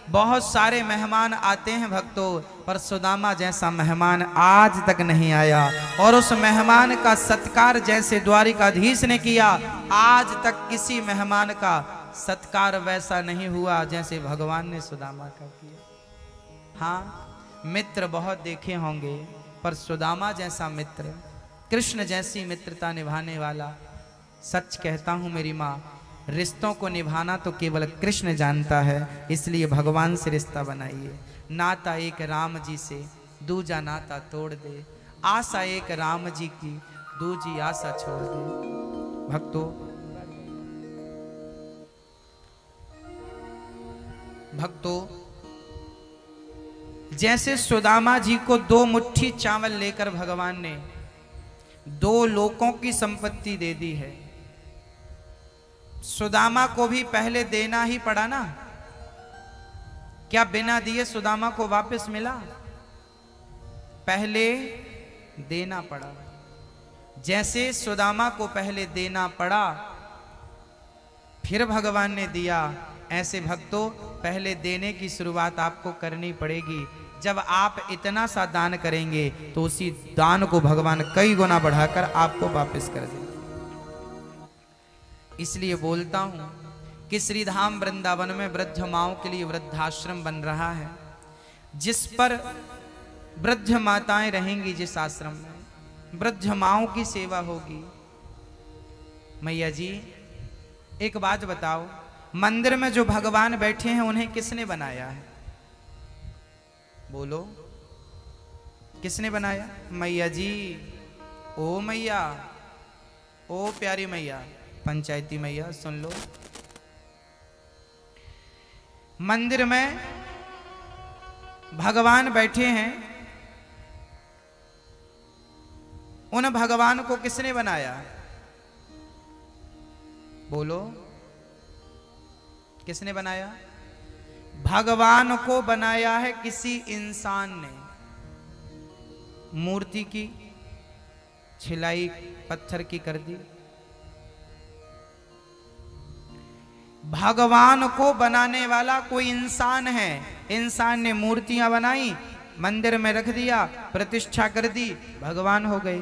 बहुत सारे मेहमान आते हैं भक्तों, पर सुदामा जैसा मेहमान आज तक नहीं आया। और उस मेहमान का सत्कार जैसे द्वारिकाधीश ने किया, आज तक किसी मेहमान का सत्कार वैसा नहीं हुआ जैसे भगवान ने सुदामा का किया। हाँ, मित्र बहुत देखे होंगे, पर सुदामा जैसा मित्र, कृष्ण जैसी मित्रता निभाने वाला, सच कहता हूं मेरी माँ, रिश्तों को निभाना तो केवल कृष्ण जानता है। इसलिए भगवान से रिश्ता बनाइए। नाता एक राम जी से, दूजा नाता तोड़ दे, आशा एक राम जी की, दूजी आशा छोड़ दे। भक्तों जैसे सुदामा जी को 2 मुट्ठी चावल लेकर भगवान ने 2 लोगों की संपत्ति दे दी है, सुदामा को भी पहले देना ही पड़ा ना। क्या बिना दिए सुदामा को वापस मिला? पहले देना पड़ा। जैसे सुदामा को पहले देना पड़ा फिर भगवान ने दिया, ऐसे भक्तों पहले देने की शुरुआत आपको करनी पड़ेगी। जब आप इतना सा दान करेंगे तो उसी दान को भगवान कई गुना बढ़ाकर आपको वापस कर देंगे। इसलिए बोलता हूं कि श्रीधाम वृंदावन में वृद्ध माओं के लिए वृद्धाश्रम बन रहा है, जिस पर वृद्ध माताएं रहेंगी। जिस आश्रम में वृद्ध माओं की सेवा होगी। मैया जी एक बात बताओ, मंदिर में जो भगवान बैठे हैं उन्हें किसने बनाया है? बोलो, किसने बनाया? मैया जी, ओ मैया, ओ प्यारी मैया, पंचायती मैया सुन लो। मंदिर में भगवान बैठे हैं, उन भगवान को किसने बनाया? बोलो, किसने बनाया? भगवान को बनाया है किसी इंसान ने। मूर्ति की छिलाई पत्थर की कर दी। भगवान को बनाने वाला कोई इंसान है। इंसान ने मूर्तियां बनाई, मंदिर में रख दिया, प्रतिष्ठा कर दी, भगवान हो गए।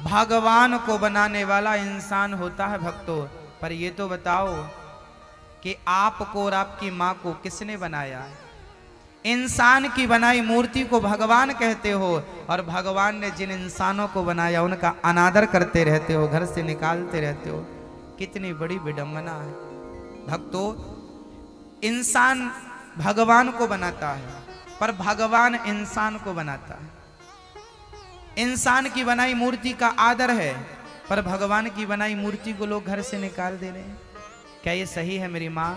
भगवान को बनाने वाला इंसान होता है भक्तों। पर ये तो बताओ कि आपको और आपकी माँ को किसने बनाया? इंसान की बनाई मूर्ति को भगवान कहते हो, और भगवान ने जिन इंसानों को बनाया उनका अनादर करते रहते हो, घर से निकालते रहते हो। कितनी बड़ी विडंबना है भक्तों। इंसान भगवान को बनाता है, पर भगवान इंसान को बनाता है। इंसान की बनाई मूर्ति का आदर है, पर भगवान की बनाई मूर्ति को लोग घर से निकाल दे रहे हैं। क्या ये सही है मेरी माँ?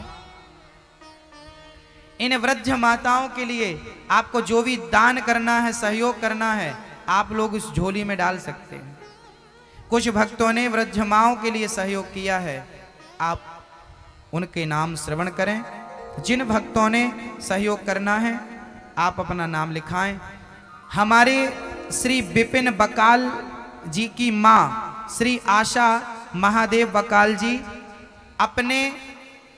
इन वृद्ध माताओं के लिए आपको जो भी दान करना है, सहयोग करना है, आप लोग उस झोली में डाल सकते हैं। कुछ भक्तों ने वृद्ध माओं के लिए सहयोग किया है, आप उनके नाम श्रवण करें। जिन भक्तों ने सहयोग करना है आप अपना नाम लिखाएं। हमारे श्री विपिन बकाल जी की माँ श्री आशा महादेव बकाल जी अपने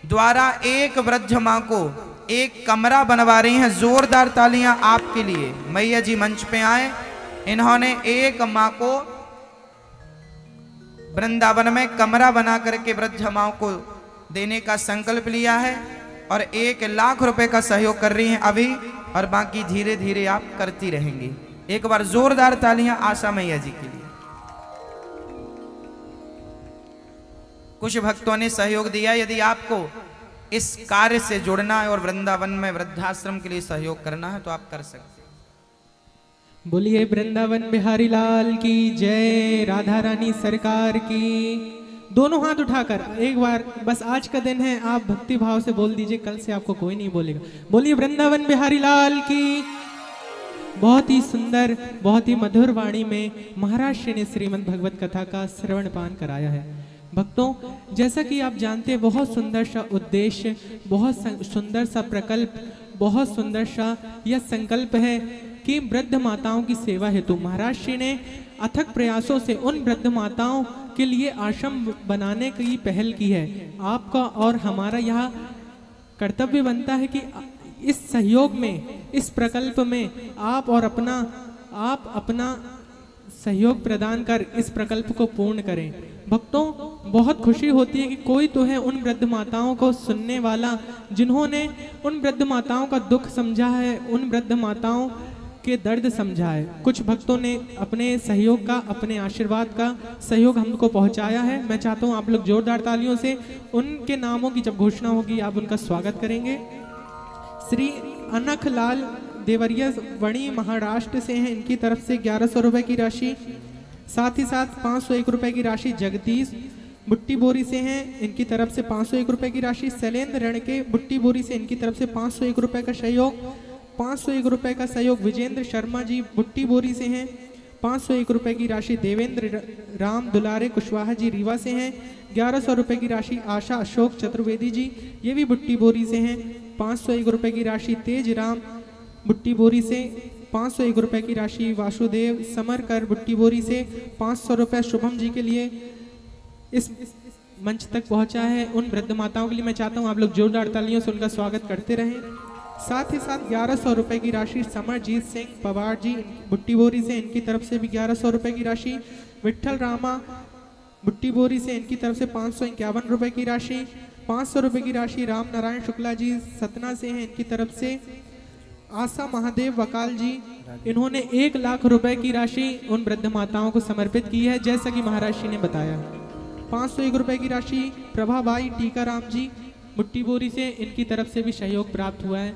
द्वारा एक वृद्ध माँ को एक कमरा बनवा रही हैं। जोरदार तालियां आपके लिए। मैया जी मंच पे आए। इन्होंने एक माँ को वृंदावन में कमरा बना करके वृद्ध माँ को देने का संकल्प लिया है, और 1 लाख रुपए का सहयोग कर रही हैं अभी, और बाकी धीरे धीरे आप करती रहेंगी। एक बार जोरदार तालियां आशा मैया जी के लिए। कुछ भक्तों ने सहयोग दिया। यदि आपको इस कार्य से जुड़ना है और वृंदावन में वृद्धाश्रम के लिए सहयोग करना है तो आप कर सकते हैं। बोलिए वृंदावन बिहारी लाल की जय, राधा रानी सरकार की। दोनों हाथ उठाकर एक बार, बस आज का दिन है, आप भक्ति भाव से बोल दीजिए, कल से आपको कोई नहीं बोलेगा। बोलिए वृंदावन बिहारी लाल की। बहुत ही सुंदर, बहुत ही मधुर वाणी में महाराज श्री ने श्रीमद् भगवत कथा का श्रवण पान कराया है। भक्तों, जैसा कि आप जानते हैं, बहुत सुंदर सा उद्देश्य, बहुत सुंदर सा प्रकल्प, बहुत सुंदर सा यह संकल्प है कि वृद्ध माताओं की सेवा हेतु महाराज श्री ने अथक प्रयासों से उन वृद्ध माताओं के लिए आश्रम बनाने की पहल की है। आपका और हमारा यह कर्तव्य बनता है कि इस सहयोग में, इस प्रकल्प में आप अपना सहयोग प्रदान कर इस प्रकल्प को पूर्ण करें। भक्तों, बहुत खुशी होती है कि कोई तो है उन वृद्ध माताओं को सुनने वाला, जिन्होंने उन वृद्ध माताओं का दुख समझा है, उन वृद्ध माताओं के दर्द समझा है। कुछ भक्तों ने अपने सहयोग का, अपने आशीर्वाद का सहयोग हमको पहुंचाया है। मैं चाहता हूं आप लोग जोरदार तालियों से उनके नामों की जब घोषणा होगी आप उनका स्वागत करेंगे। श्री अनख लाल देवरिया वणी महाराष्ट्र से हैं, इनकी तरफ से 1100 रुपए की राशि। साथ ही साथ 501 रुपए की राशि जगदीश बुट्टी बोरी से हैं, इनकी तरफ से 501 रुपए की राशि। शैलेंद्र रणके बुट्टी बोरी से, इनकी तरफ से 501 रुपए का सहयोग। 501 रुपए का सहयोग विजेंद्र शर्मा जी बुट्टी बोरी से हैं। 501 रुपए की राशि देवेंद्र राम दुलारे कुशवाहा जी रीवा से हैं। 1100 रुपए की राशि आशा अशोक चतुर्वेदी जी, ये भी बुट्टी बोरी से हैं। 501 रुपए की राशि तेज राम बुट्टी बोरी से, 501 रुपए की राशि वासुदेव समरकर बुट्टी बोरी से, 500 रुपए शुभम जी के लिए इस मंच तक पहुंचा है। उन वृद्ध माताओं के लिए मैं चाहता हूं आप लोग जोरदार तालियों से उनका स्वागत करते रहें। साथ ही साथ 1100 रुपए की राशि समरजीत सिंह पवार जी बुट्टी बोरी से, इनकी तरफ से भी 1100 रुपए की राशि। विठल रामा बुट्टी बोरी से, इनकी तरफ से 551 रुपए की राशि। 500 रुपए की राशि राम नारायण शुक्ला जी सतना से हैं, इनकी तरफ से। आशा महादेव वकाल जी, इन्होंने 1 लाख रुपए की राशि उन वृद्ध माताओं को समर्पित की है, जैसा कि महाराज जी ने बताया। 501 रुपए की राशि प्रभाबाई टीकाराम जी मुट्ठी बोरी से, इनकी तरफ से भी सहयोग प्राप्त हुआ है।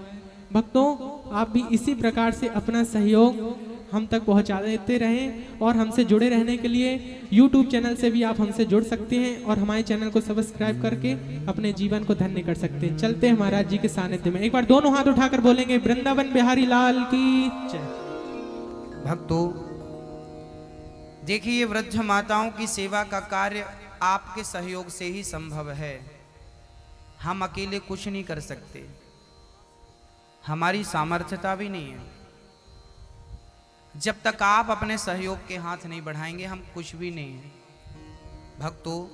भक्तों, आप भी इसी प्रकार से अपना सहयोग हम तक पहुंचा देते रहें और हमसे जुड़े रहने के लिए YouTube चैनल से भी आप हमसे जुड़ सकते हैं और हमारे चैनल को सब्सक्राइब करके अपने जीवन को धन्य कर सकते हैं। चलते हैं महाराज जी के सानिध्य में। एक बार दोनों हाथ उठाकर बोलेंगे वृंदावन बिहारी लाल की जय। भक्तों, देखिए वृद्ध माताओं की सेवा का कार्य आपके सहयोग से ही संभव है। हम अकेले कुछ नहीं कर सकते, हमारी सामर्थ्यता भी नहीं है। जब तक आप अपने सहयोग के हाथ नहीं बढ़ाएंगे हम कुछ भी नहीं है। भक्तों,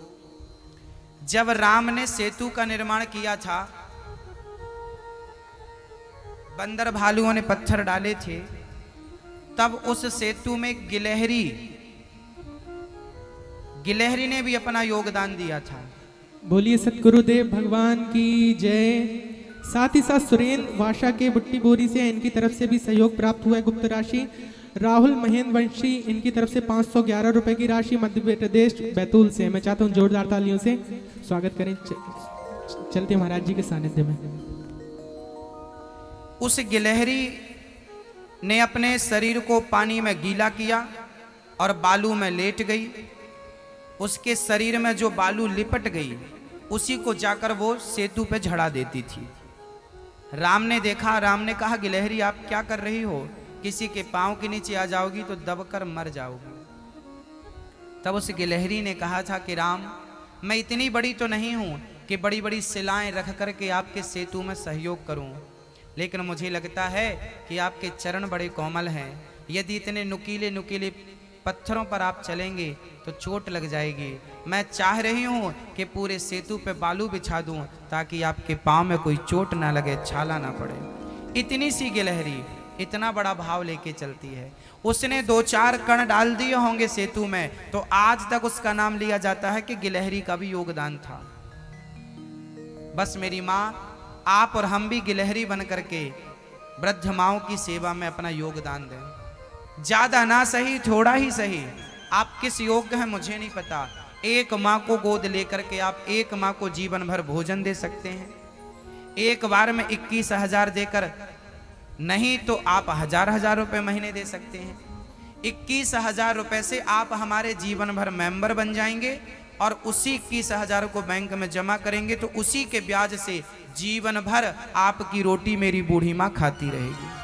जब राम ने सेतु का निर्माण किया था, बंदर भालुओं ने पत्थर डाले थे, तब उस सेतु में गिलहरी ने भी अपना योगदान दिया था। बोलिए सतगुरुदेव भगवान की जय। साथ ही साथ सुरेंद्र वाशा के बुट्टी बोरी से, इनकी तरफ से भी सहयोग प्राप्त हुआ है गुप्त राशि। राहुल महेंद्र वंशी, इनकी तरफ से 511 रुपए की राशि मध्य प्रदेश बैतूल से। मैं चाहता हूं जोरदार तालियों से स्वागत करें। चलते महाराज जी के सानिध्य में। उस गिलहरी ने अपने शरीर को पानी में गीला किया और बालू में लेट गई। उसके शरीर में जो बालू लिपट गई उसी को जाकर वो सेतु पे झड़ा देती थी। राम ने देखा, राम ने कहा गिलहरी आप क्या कर रही हो, किसी के पांव के नीचे आ जाओगी तो दबकर मर जाओगी। तब उस गिलहरी ने कहा था कि राम, मैं इतनी बड़ी तो नहीं हूं कि बड़ी बड़ी शिलाएं रख करके आपके सेतु में सहयोग करूं, लेकिन मुझे लगता है कि आपके चरण बड़े कोमल हैं। यदि इतने नुकीले नुकीले पत्थरों पर आप चलेंगे तो चोट लग जाएगी। मैं चाह रही हूं कि पूरे सेतु पे बालू बिछा दूं ताकि आपके पांव में कोई चोट ना लगे, छाला ना पड़े। इतनी सी गिलहरी इतना बड़ा भाव लेके चलती है। उसने 2-4 कण डाल दिए होंगे सेतु में तो आज तक उसका नाम लिया जाता है कि गिलहरी का भी योगदान था। बस मेरी माँ, आप और हम भी गिलहरी बन करके वृद्ध माओं की सेवा में अपना योगदान दें। ज्यादा ना सही, थोड़ा ही सही। आप किस योग्य हैं मुझे नहीं पता। एक माँ को गोद लेकर के आप एक माँ को जीवन भर भोजन दे सकते हैं। एक बार में 21,000 देकर नहीं तो आप 1000 रुपए महीने दे सकते हैं। 21,000 रुपए से आप हमारे जीवन भर मेंबर बन जाएंगे और उसी 21,000 को बैंक में जमा करेंगे तो उसी के ब्याज से जीवन भर आपकी रोटी मेरी बूढ़ी माँ खाती रहेगी।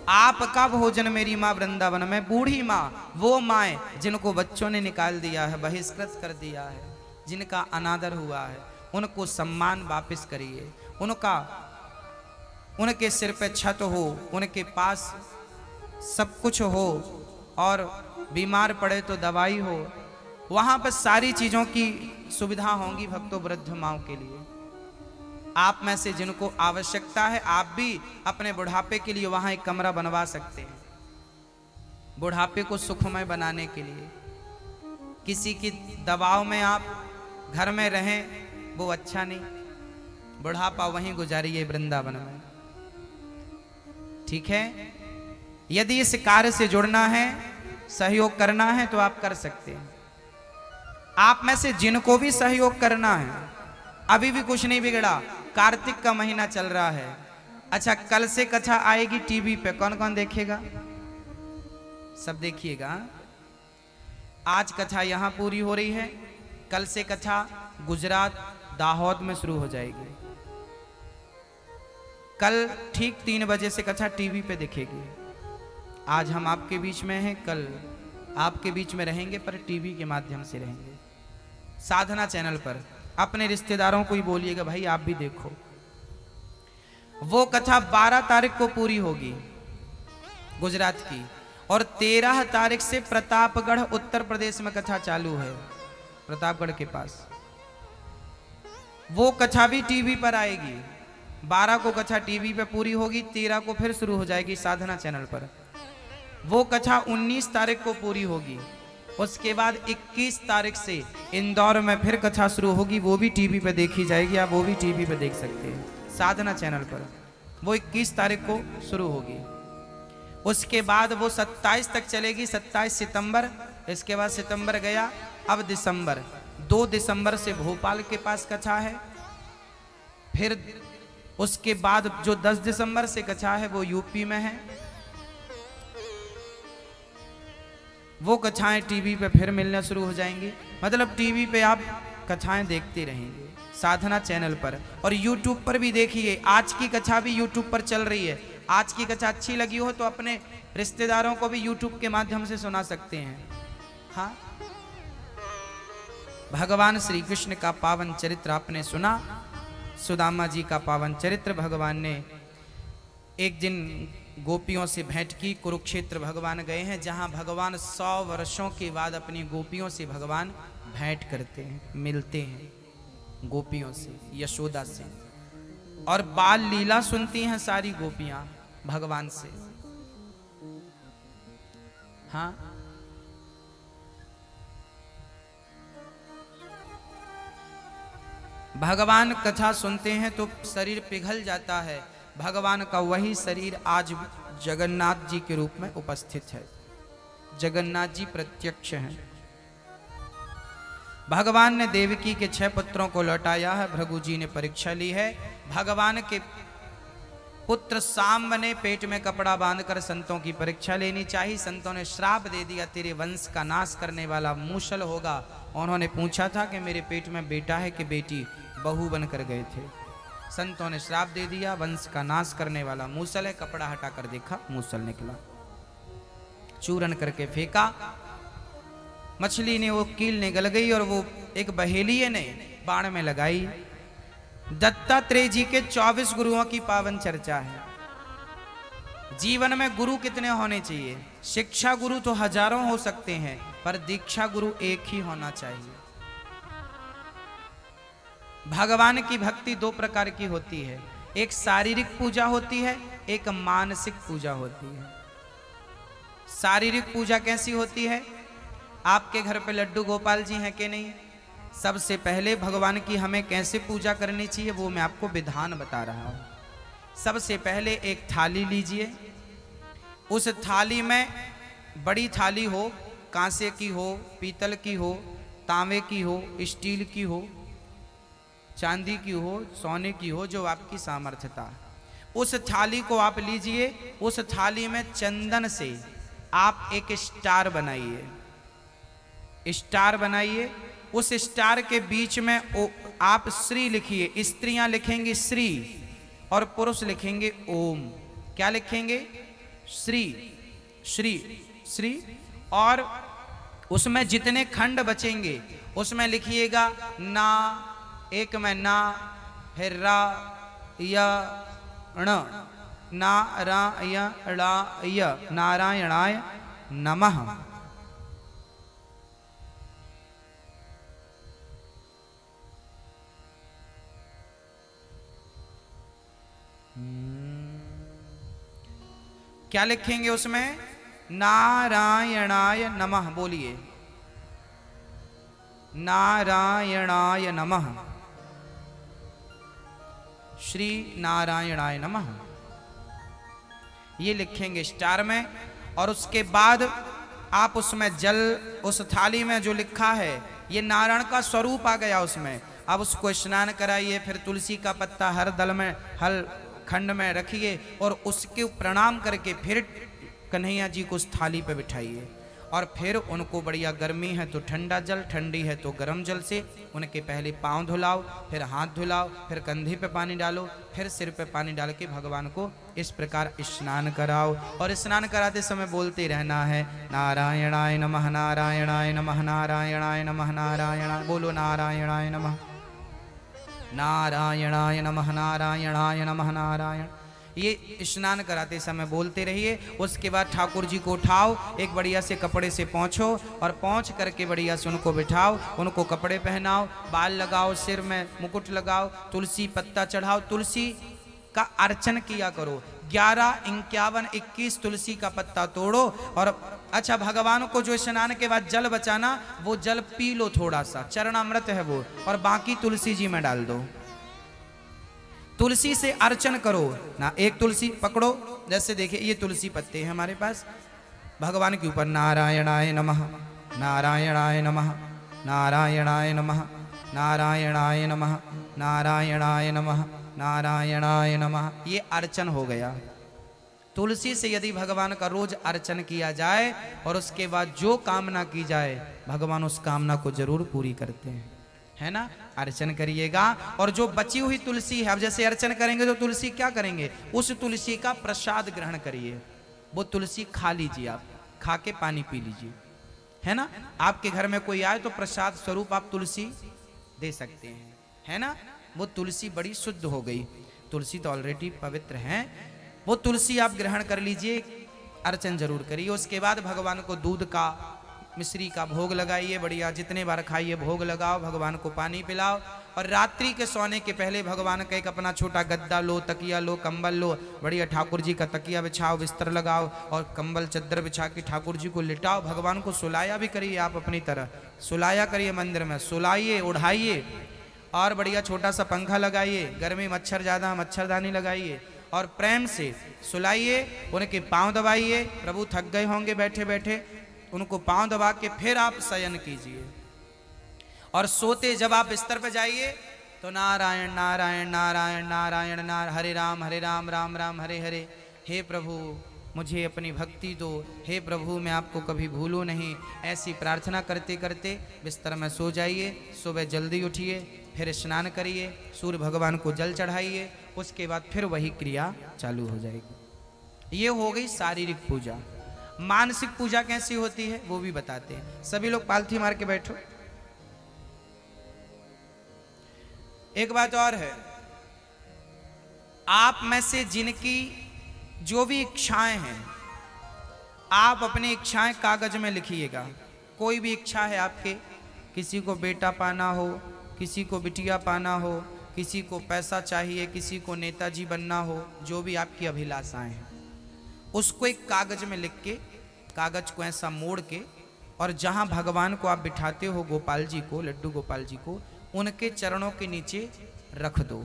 आपका भोजन मेरी माँ वृंदावन में, बूढ़ी माँ, वो माएँ जिनको बच्चों ने निकाल दिया है, बहिष्कृत कर दिया है, जिनका अनादर हुआ है, उनको सम्मान वापस करिए। उनके सिर पे छत हो, उनके पास सब कुछ हो और बीमार पड़े तो दवाई हो, वहाँ पर सारी चीज़ों की सुविधा होंगी भक्तों वृद्ध माओं के लिए। आप में से जिनको आवश्यकता है आप भी अपने बुढ़ापे के लिए वहाँ एक कमरा बनवा सकते हैं, बुढ़ापे को सुखमय बनाने के लिए। किसी की दबाव में आप घर में रहें वो अच्छा नहीं, बुढ़ापा वहीं गुजारिए वृंदावन में, ठीक है। यदि इस कार्य से जुड़ना है, सहयोग करना है तो आप कर सकते हैं। आप में से जिनको भी सहयोग करना है, अभी भी कुछ नहीं बिगड़ा, कार्तिक का महीना चल रहा है। अच्छा, कल से कथा आएगी टीवी पे, कौन कौन देखेगा? सब देखिएगा। आज कथा यहां पूरी हो रही है, कल से कथा गुजरात दाहोद में शुरू हो जाएगी। कल ठीक 3 बजे से कथा टीवी पे दिखेगी। आज हम आपके बीच में हैं, कल आपके बीच में रहेंगे पर टीवी के माध्यम से रहेंगे, साधना चैनल पर। अपने रिश्तेदारों को ही बोलिएगा भाई आप भी देखो, वो कथा 12 तारीख को पूरी होगी गुजरात की, और 13 तारीख से प्रतापगढ़ उत्तर प्रदेश में कथा चालू है, प्रतापगढ़ के पास। वो कथा भी टीवी पर आएगी। 12 को कथा टीवी पे पूरी होगी, 13 को फिर शुरू हो जाएगी साधना चैनल पर। वो कथा 19 तारीख को पूरी होगी। उसके बाद 21 तारीख से इंदौर में फिर कथा शुरू होगी, वो भी टीवी पे देखी जाएगी, आप वो भी टीवी पे देख सकते हैं साधना चैनल पर। वो 21 तारीख को शुरू होगी। उसके बाद वो 27 तक चलेगी, 27 सितंबर। इसके बाद सितंबर गया, अब दिसंबर। 2 दिसंबर से भोपाल के पास कथा है। फिर उसके बाद जो 10 दिसंबर से कथा है वो यूपी में है। वो कथाएं टीवी पे फिर मिलना शुरू हो जाएंगी। मतलब टीवी पे आप कथाएं देखते रहेंगे साधना चैनल पर, और यूट्यूब पर भी देखिए। आज की कथा भी यूट्यूब पर चल रही है। आज की कथा अच्छी लगी हो तो अपने रिश्तेदारों को भी यूट्यूब के माध्यम से सुना सकते हैं। हाँ, भगवान श्री कृष्ण का पावन चरित्र आपने सुना, सुदामा जी का पावन चरित्र। भगवान ने एक दिन गोपियों से भेंट की। कुरुक्षेत्र भगवान गए हैं, जहां भगवान 100 वर्षों के बाद अपनी गोपियों से भगवान भेंट करते हैं, मिलते हैं गोपियों से, यशोदा से, और बाल लीला सुनती हैं सारी गोपियां भगवान से। हाँ, भगवान कथा सुनते हैं तो शरीर पिघल जाता है। भगवान का वही शरीर आज जगन्नाथ जी के रूप में उपस्थित है। जगन्नाथ जी प्रत्यक्ष हैं। भगवान ने देवकी के 6 पुत्रों को लौटाया है। भृगु जी ने परीक्षा ली है। भगवान के पुत्र सांब ने पेट में कपड़ा बांधकर संतों की परीक्षा लेनी चाहिए। संतों ने श्राप दे दिया, तेरे वंश का नाश करने वाला मूसल होगा। उन्होंने पूछा था कि मेरे पेट में बेटा है कि बेटी, बहू बनकर गए थे। संतों ने श्राप दे दिया, वंश का नाश करने वाला मूसल है। कपड़ा हटाकर देखा, मूसल निकला। चूरन करके फेंका, मछली ने वो कील निगल गई, और वो एक बहेलिये ने बाण में लगाई। दत्तात्रेय जी के 24 गुरुओं की पावन चर्चा है। जीवन में गुरु कितने होने चाहिए? शिक्षा गुरु तो हजारों हो सकते हैं, पर दीक्षा गुरु एक ही होना चाहिए। भगवान की भक्ति 2 प्रकार की होती है। एक शारीरिक पूजा होती है, एक मानसिक पूजा होती है। शारीरिक पूजा कैसी होती है? आपके घर पे लड्डू गोपाल जी हैं कि नहीं? सबसे पहले भगवान की हमें कैसे पूजा करनी चाहिए वो मैं आपको विधान बता रहा हूं। सबसे पहले एक थाली लीजिए। उस थाली में बड़ी थाली हो, कांसे की हो, पीतल की हो, तांबे की हो, स्टील की हो, चांदी की हो, सोने की हो, जो आपकी सामर्थ्यता। उस थाली को आप लीजिए। उस थाली में चंदन से आप एक स्टार बनाइए। स्टार बनाइए। उस स्टार के बीच में आप श्री लिखिए। स्त्रियां लिखेंगी श्री और पुरुष लिखेंगे ओम। क्या लिखेंगे? श्री श्री श्री। और उसमें जितने खंड बचेंगे उसमें लिखिएगा ना, एक में ना, फिर रा या ण, ना रा या ड़ा या, नारायणाय नमः। क्या लिखेंगे उसमें? नारायणाय नमः। बोलिए, नारायणाय नमः। श्री नारायणाय नमः ये लिखेंगे स्टार में। और उसके बाद आप उसमें जल, उस थाली में जो लिखा है ये नारायण का स्वरूप आ गया उसमें। अब उसको स्नान कराइए। फिर तुलसी का पत्ता हर दल में, हर खंड में रखिए, और उसके प्रणाम करके फिर कन्हैया जी को उस थाली पे बिठाइए। और फिर उनको बढ़िया, गर्मी है तो ठंडा जल, ठंडी है तो गर्म जल से उनके पहले पांव धुलाओ, फिर हाथ धुलाओ, फिर कंधे पे पानी डालो, फिर सिर पे पानी डाल के भगवान को इस प्रकार स्नान कराओ। और स्नान कराते समय बोलते रहना है नारायणाय नमः, नारायणाय नमः, नारायणाय नमः, नारायणाय। बोलो नारायणाय नमः। नारायणाय नमः, नारायणाय नमः, नारायण। ये स्नान कराते समय बोलते रहिए। उसके बाद ठाकुर जी को उठाओ, एक बढ़िया से कपड़े से पोंछो और पोंछ करके बढ़िया से उनको बिठाओ, उनको कपड़े पहनाओ, बाल लगाओ, सिर में मुकुट लगाओ, तुलसी पत्ता चढ़ाओ, तुलसी का अर्चन किया करो। 11, 51, 21 तुलसी का पत्ता तोड़ो और अच्छा भगवान को जो स्नान के बाद जल बचाना वो जल पी लो थोड़ा सा, चरणामृत है वो, और बाकी तुलसी जी में डाल दो। तुलसी से अर्चन करो ना। एक तुलसी पकड़ो, जैसे देखिए ये तुलसी पत्ते हैं हमारे पास, भगवान के ऊपर नारायणाय नमः, नारायणाय नमः, नारायणाय नमः, नारायणाय नमः, नारायणाय नमः, नारायणाय नमः, ये अर्चन हो गया। तुलसी से यदि भगवान का रोज अर्चन किया जाए और उसके बाद जो कामना की जाए भगवान उस कामना को जरूर पूरी करते हैं, है ना। अर्चन करिएगा। और जो बची हुई तुलसी है, अब जैसे अर्चन करेंगे तो तुलसी क्या करेंगे, उस तुलसी का प्रसाद ग्रहण करिए। वो तुलसी खा लीजिए, आप खा के पानी पी लीजिए, है ना। आपके घर में कोई आए तो प्रसाद स्वरूप आप तुलसी दे सकते हैं, है ना। वो तुलसी बड़ी शुद्ध हो गई, तुलसी तो ऑलरेडी पवित्र है। वो तुलसी आप ग्रहण कर लीजिए, अर्चन जरूर करिए। उसके बाद भगवान को दूध का, मिश्री का भोग लगाइए, बढ़िया जितने बार खाइए भोग लगाओ, भगवान को पानी पिलाओ। और रात्रि के सोने के पहले भगवान का एक अपना छोटा गद्दा लो, तकिया लो, कंबल लो, बढ़िया ठाकुर जी का तकिया बिछाओ, बिस्तर लगाओ और कंबल चद्दर बिछा के ठाकुर जी को लिटाओ। भगवान को सुलाया भी करिए, आप अपनी तरह सुलाया करिए, मंदिर में सुलाइए, उड़ाइए। और बढ़िया छोटा सा पंखा लगाइए, गर्मी मच्छर ज़्यादा, मच्छरदानी लगाइए और प्रेम से सुलाइए। उनके पाँव दबाइए, प्रभु थक गए होंगे बैठे बैठे, उनको पाँव दबा के फिर आप शयन कीजिए। और सोते जब आप बिस्तर पर जाइए तो नारायण नारायण नारायण नारायण नारायण, हरे राम राम राम हरे हरे। हे प्रभु मुझे अपनी भक्ति दो, हे प्रभु मैं आपको कभी भूलूं नहीं। ऐसी प्रार्थना करते करते बिस्तर में सो जाइए। सुबह जल्दी उठिए, फिर स्नान करिए, सूर्य भगवान को जल चढ़ाइए, उसके बाद फिर वही क्रिया चालू हो जाएगी। ये हो गई शारीरिक पूजा। मानसिक पूजा कैसी होती है वो भी बताते हैं। सभी लोग पालथी मार के बैठो। एक बात और है, आप में से जिनकी जो भी इच्छाएं हैं, आप अपनी इच्छाएं कागज में लिखिएगा। कोई भी इच्छा है आपके, किसी को बेटा पाना हो, किसी को बिटिया पाना हो, किसी को पैसा चाहिए, किसी को नेताजी बनना हो, जो भी आपकी अभिलाषाएं हैं उसको एक कागज में लिख के, कागज को ऐसा मोड़ के, और जहां भगवान को आप बिठाते हो, गोपाल जी को, लड्डू गोपाल जी को, उनके चरणों के नीचे रख दो।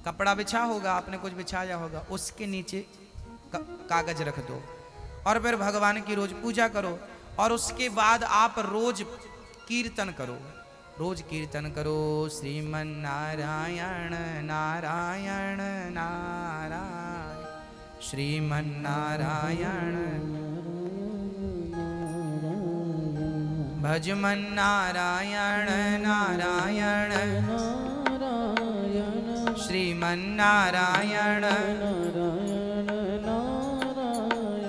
कपड़ा बिछा होगा, आपने कुछ बिछाया होगा, उसके नीचे कागज रख दो और फिर भगवान की रोज पूजा करो। और उसके बाद आप रोज कीर्तन करो, रोज कीर्तन करो, श्रीमन नारायण नारायण नारायण, श्रीमन नारायण भजमन नारायण नारायण श्रीमन नारायण।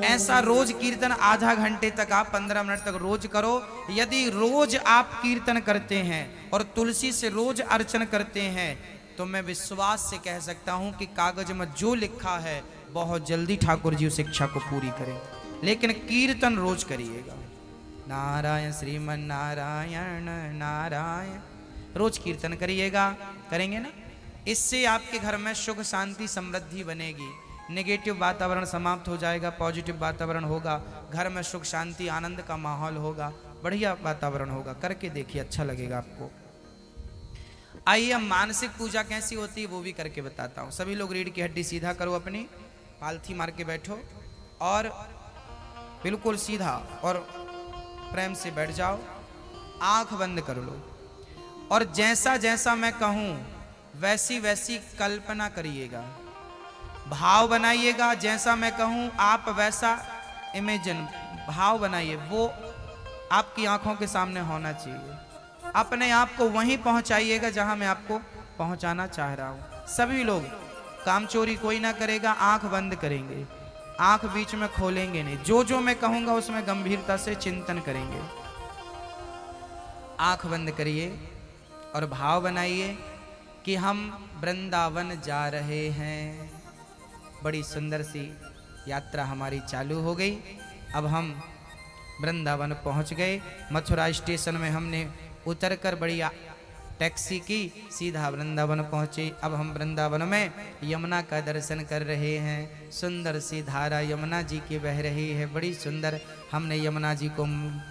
ऐसा रोज कीर्तन आधा घंटे तक, आप 15 मिनट तक रोज करो। यदि रोज आप कीर्तन करते हैं और तुलसी से रोज अर्चन करते हैं तो मैं विश्वास से कह सकता हूं कि कागज में जो लिखा है बहुत जल्दी ठाकुर जी उस इच्छा को पूरी करें। लेकिन कीर्तन रोज करिएगा, नारायण श्रीमन नारायण नारायण, रोज कीर्तन करिएगा। करेंगे ना, इससे आपके घर में सुख शांति समृद्धि बनेगी, नेगेटिव वातावरण समाप्त हो जाएगा, पॉजिटिव वातावरण होगा, घर में सुख शांति आनंद का माहौल होगा, बढ़िया वातावरण होगा। करके देखिए, अच्छा लगेगा आपको। आइए हम मानसिक पूजा कैसी होती है वो भी करके बताता हूँ। सभी लोग रीढ़ की हड्डी सीधा करो, अपनी पालथी मार के बैठो और बिल्कुल सीधा और प्रेम से बैठ जाओ, आंख बंद कर लो और जैसा जैसा मैं कहूँ वैसी वैसी कल्पना करिएगा, भाव बनाइएगा। जैसा मैं कहूँ आप वैसा इमेजिन, भाव बनाइए, वो आपकी आंखों के सामने होना चाहिए। अपने आप को वहीं पहुंचाइएगा जहां मैं आपको पहुंचाना चाह रहा हूं। सभी लोग, काम चोरी कोई ना करेगा, आंख बंद करेंगे, आंख बीच में खोलेंगे नहीं। जो जो मैं कहूंगा उसमें गंभीरता से चिंतन करेंगे। आंख बंद करिए और भाव बनाइए कि हम वृंदावन जा रहे हैं। बड़ी सुंदर सी यात्रा हमारी चालू हो गई। अब हम वृंदावन पहुंच गए। मथुरा स्टेशन में हमने उतरकर बढ़िया टैक्सी की, सीधा वृंदावन पहुंचे। अब हम वृंदावन में यमुना का दर्शन कर रहे हैं। सुंदर सी धारा यमुना जी की बह रही है, बड़ी सुंदर। हमने यमुना जी को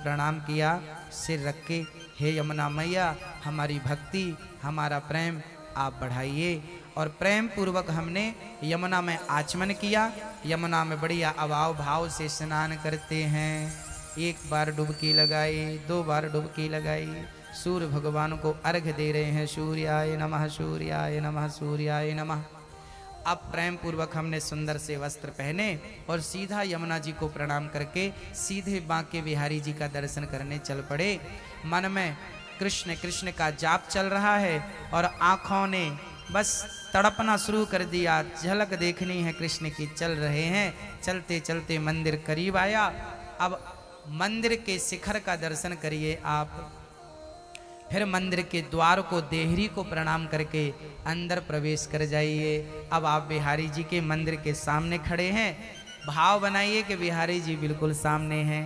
प्रणाम किया सिर रख के, हे यमुना मैया हमारी भक्ति हमारा प्रेम आप बढ़ाइए। और प्रेम पूर्वक हमने यमुना में आचमन किया। यमुना में बढ़िया अभाव भाव से स्नान करते हैं। एक बार डुबकी लगाई, 2 बार डुबकी लगाई, सूर्य भगवान को अर्घ दे रहे हैं। सूर्याय नमः, सूर्याय नमः, सूर्याय नमः। अब प्रेम पूर्वक हमने सुंदर से वस्त्र पहने और सीधा यमुना जी को प्रणाम करके सीधे बांके बिहारी जी का दर्शन करने चल पड़े। मन में कृष्ण कृष्ण का जाप चल रहा है और आंखों ने बस तड़पना शुरू कर दिया। झलक देखनी है कृष्ण की, चल रहे हैं। चलते चलते मंदिर करीब आया। अब मंदिर के शिखर का दर्शन करिए आप। फिर मंदिर के द्वार को, देहरी को प्रणाम करके अंदर प्रवेश कर जाइए। अब आप बिहारी जी के मंदिर के सामने खड़े हैं। भाव बनाइए कि बिहारी जी बिल्कुल सामने हैं।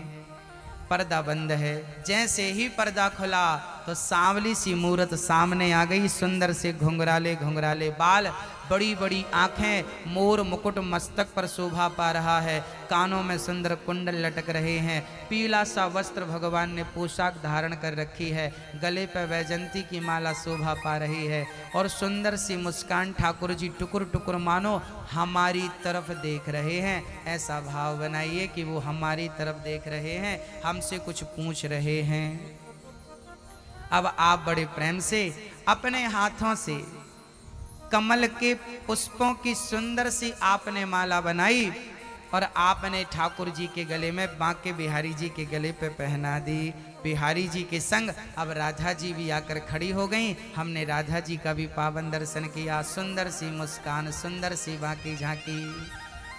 पर्दा बंद है। जैसे ही पर्दा खुला तो सांवली सी मूरत सामने आ गई। सुंदर से घुंघराले घुंघराले बाल, बड़ी बड़ी आंखें, मोर मुकुट मस्तक पर शोभा पा रहा है। कानों में सुंदर कुंडल लटक रहे हैं। पीला सा वस्त्र भगवान ने पोशाक धारण कर रखी है। गले पर वैजंती की माला शोभा पा रही है। और सुंदर सी मुस्कान, ठाकुर जी टुकुर टुकुर मानो हमारी तरफ देख रहे हैं। ऐसा भाव बनाइए कि वो हमारी तरफ देख रहे हैं, हमसे कुछ पूछ रहे हैं। अब आप बड़े प्रेम से अपने हाथों से कमल के पुष्पों की सुंदर सी आपने माला बनाई और आपने ठाकुर जी के गले में, बांके बिहारी जी के गले पे पहना दी। बिहारी जी के संग अब राधा जी भी आकर खड़ी हो गईं। हमने राधा जी का भी पावन दर्शन किया। सुंदर सी मुस्कान, सुंदर सी बांकी झांकी,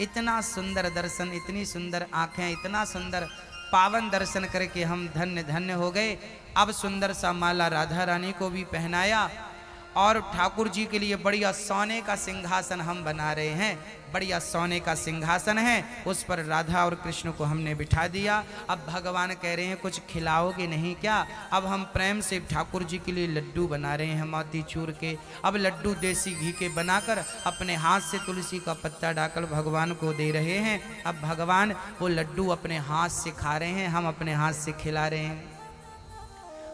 इतना सुंदर दर्शन, इतनी सुंदर आंखें, इतना सुंदर पावन दर्शन करके हम धन्य धन्य हो गए। अब सुंदर सा माला राधा रानी को भी पहनाया और ठाकुर जी के लिए बढ़िया सोने का सिंहासन हम बना रहे हैं। बढ़िया सोने का सिंहासन है, उस पर राधा और कृष्ण को हमने बिठा दिया। अब भगवान कह रहे हैं कुछ खिलाओगे नहीं क्या? अब हम प्रेम से ठाकुर जी के लिए लड्डू बना रहे हैं मोतीचूर के। अब लड्डू देसी घी के बनाकर अपने हाथ से तुलसी का पत्ता डालकर भगवान को दे रहे हैं। अब भगवान वो लड्डू अपने हाथ से खा रहे हैं, हम अपने हाथ से खिला रहे हैं।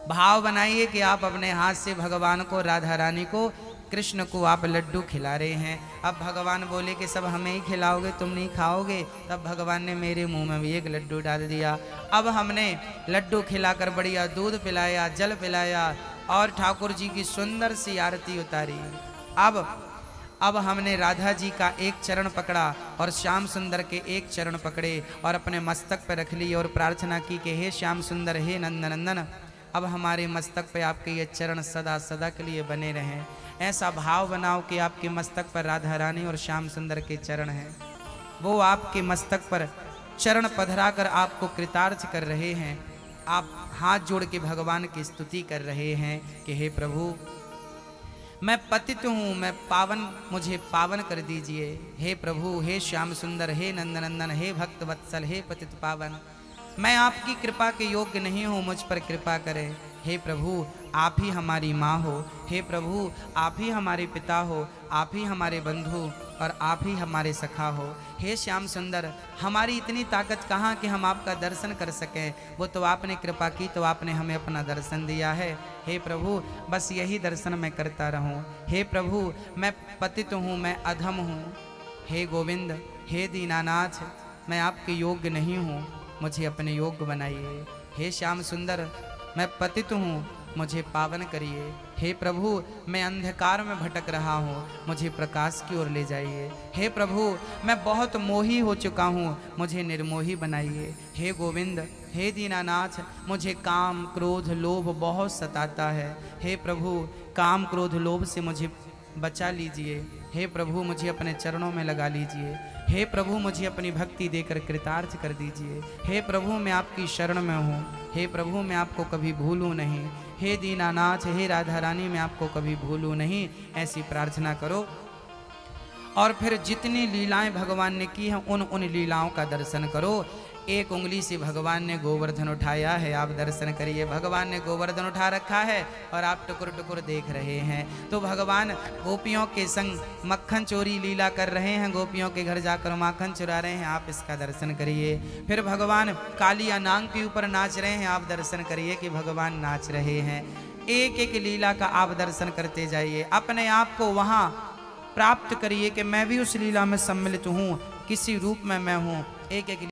भाव बनाइए कि आप अपने हाथ से भगवान को, राधा रानी को, कृष्ण को आप लड्डू खिला रहे हैं। अब भगवान बोले कि सब हमें ही खिलाओगे, तुम नहीं खाओगे। तब भगवान ने मेरे मुंह में भी एक लड्डू डाल दिया। अब हमने लड्डू खिलाकर बढ़िया दूध पिलाया, जल पिलाया और ठाकुर जी की सुंदर सी आरती उतारी। अब हमने राधा जी का एक चरण पकड़ा और श्याम सुंदर के एक चरण पकड़े और अपने मस्तक पर रख ली और प्रार्थना की कि हे श्याम सुंदर, हे नंदनंदन, अब हमारे मस्तक पे आपके ये चरण सदा सदा के लिए बने रहें। ऐसा भाव बनाओ कि आपके मस्तक पर राधा रानी और श्याम सुंदर के चरण हैं। वो आपके मस्तक पर चरण पधरा कर आपको कृतार्थ कर रहे हैं। आप हाथ जोड़ के भगवान की स्तुति कर रहे हैं कि हे प्रभु, मैं पतित हूँ, मैं पावन, मुझे पावन कर दीजिए। हे प्रभु, हे श्याम सुंदर, हे नंदनंदन, हे भक्त वत्सल, हे पतित पावन, मैं आपकी कृपा के योग्य नहीं हूँ, मुझ पर कृपा करें। हे प्रभु, आप ही हमारी माँ हो। हे प्रभु, आप ही हमारे पिता हो, आप ही हमारे बंधु और आप ही हमारे सखा हो। हे श्याम सुंदर, हमारी इतनी ताकत कहाँ कि हम आपका दर्शन कर सकें। वो तो आपने कृपा की, तो आपने हमें अपना दर्शन दिया है। हे प्रभु, बस यही दर्शन मैं करता रहूं। हे प्रभु, मैं पतित हूँ, मैं अधम हूँ। हे गोविंद, हे दीनानाथ, मैं आपके योग्य नहीं हूँ, मुझे अपने योग्य बनाइए। हे श्याम सुंदर, मैं पतित हूँ, मुझे पावन करिए। हे प्रभु, मैं अंधकार में भटक रहा हूँ, मुझे प्रकाश की ओर ले जाइए। हे प्रभु, मैं बहुत मोही हो चुका हूँ, मुझे निर्मोही बनाइए। हे गोविंद, हे दीनानाथ, मुझे काम क्रोध लोभ बहुत सताता है। हे प्रभु, काम क्रोध लोभ से मुझे बचा लीजिए। हे प्रभु, मुझे अपने चरणों में लगा लीजिए। हे प्रभु, मुझे अपनी भक्ति देकर कृतार्थ कर दीजिए। हे प्रभु, मैं आपकी शरण में हूँ। हे प्रभु, मैं आपको कभी भूलूं नहीं। हे दीनानाथ, हे राधा रानी, मैं आपको कभी भूलूं नहीं, ऐसी प्रार्थना करो। और फिर जितनी लीलाएं भगवान ने की हैं उन लीलाओं का दर्शन करो। एक उंगली से भगवान ने गोवर्धन उठाया है, आप दर्शन करिए। भगवान ने गोवर्धन उठा रखा है और आप टुकुर टुकुर देख रहे हैं। तो भगवान गोपियों के संग मक्खन चोरी लीला कर रहे हैं, गोपियों के घर जाकर माखन चुरा रहे हैं, आप इसका दर्शन करिए। फिर भगवान कालिया नांग के ऊपर नाच रहे हैं, आप दर्शन करिए कि भगवान नाच रहे हैं। एक एक लीला का आप दर्शन करते जाइए, अपने आप को वहाँ प्राप्त करिए कि मैं भी उस लीला में सम्मिलित हूँ, किसी रूप में मैं हूँ। एक एक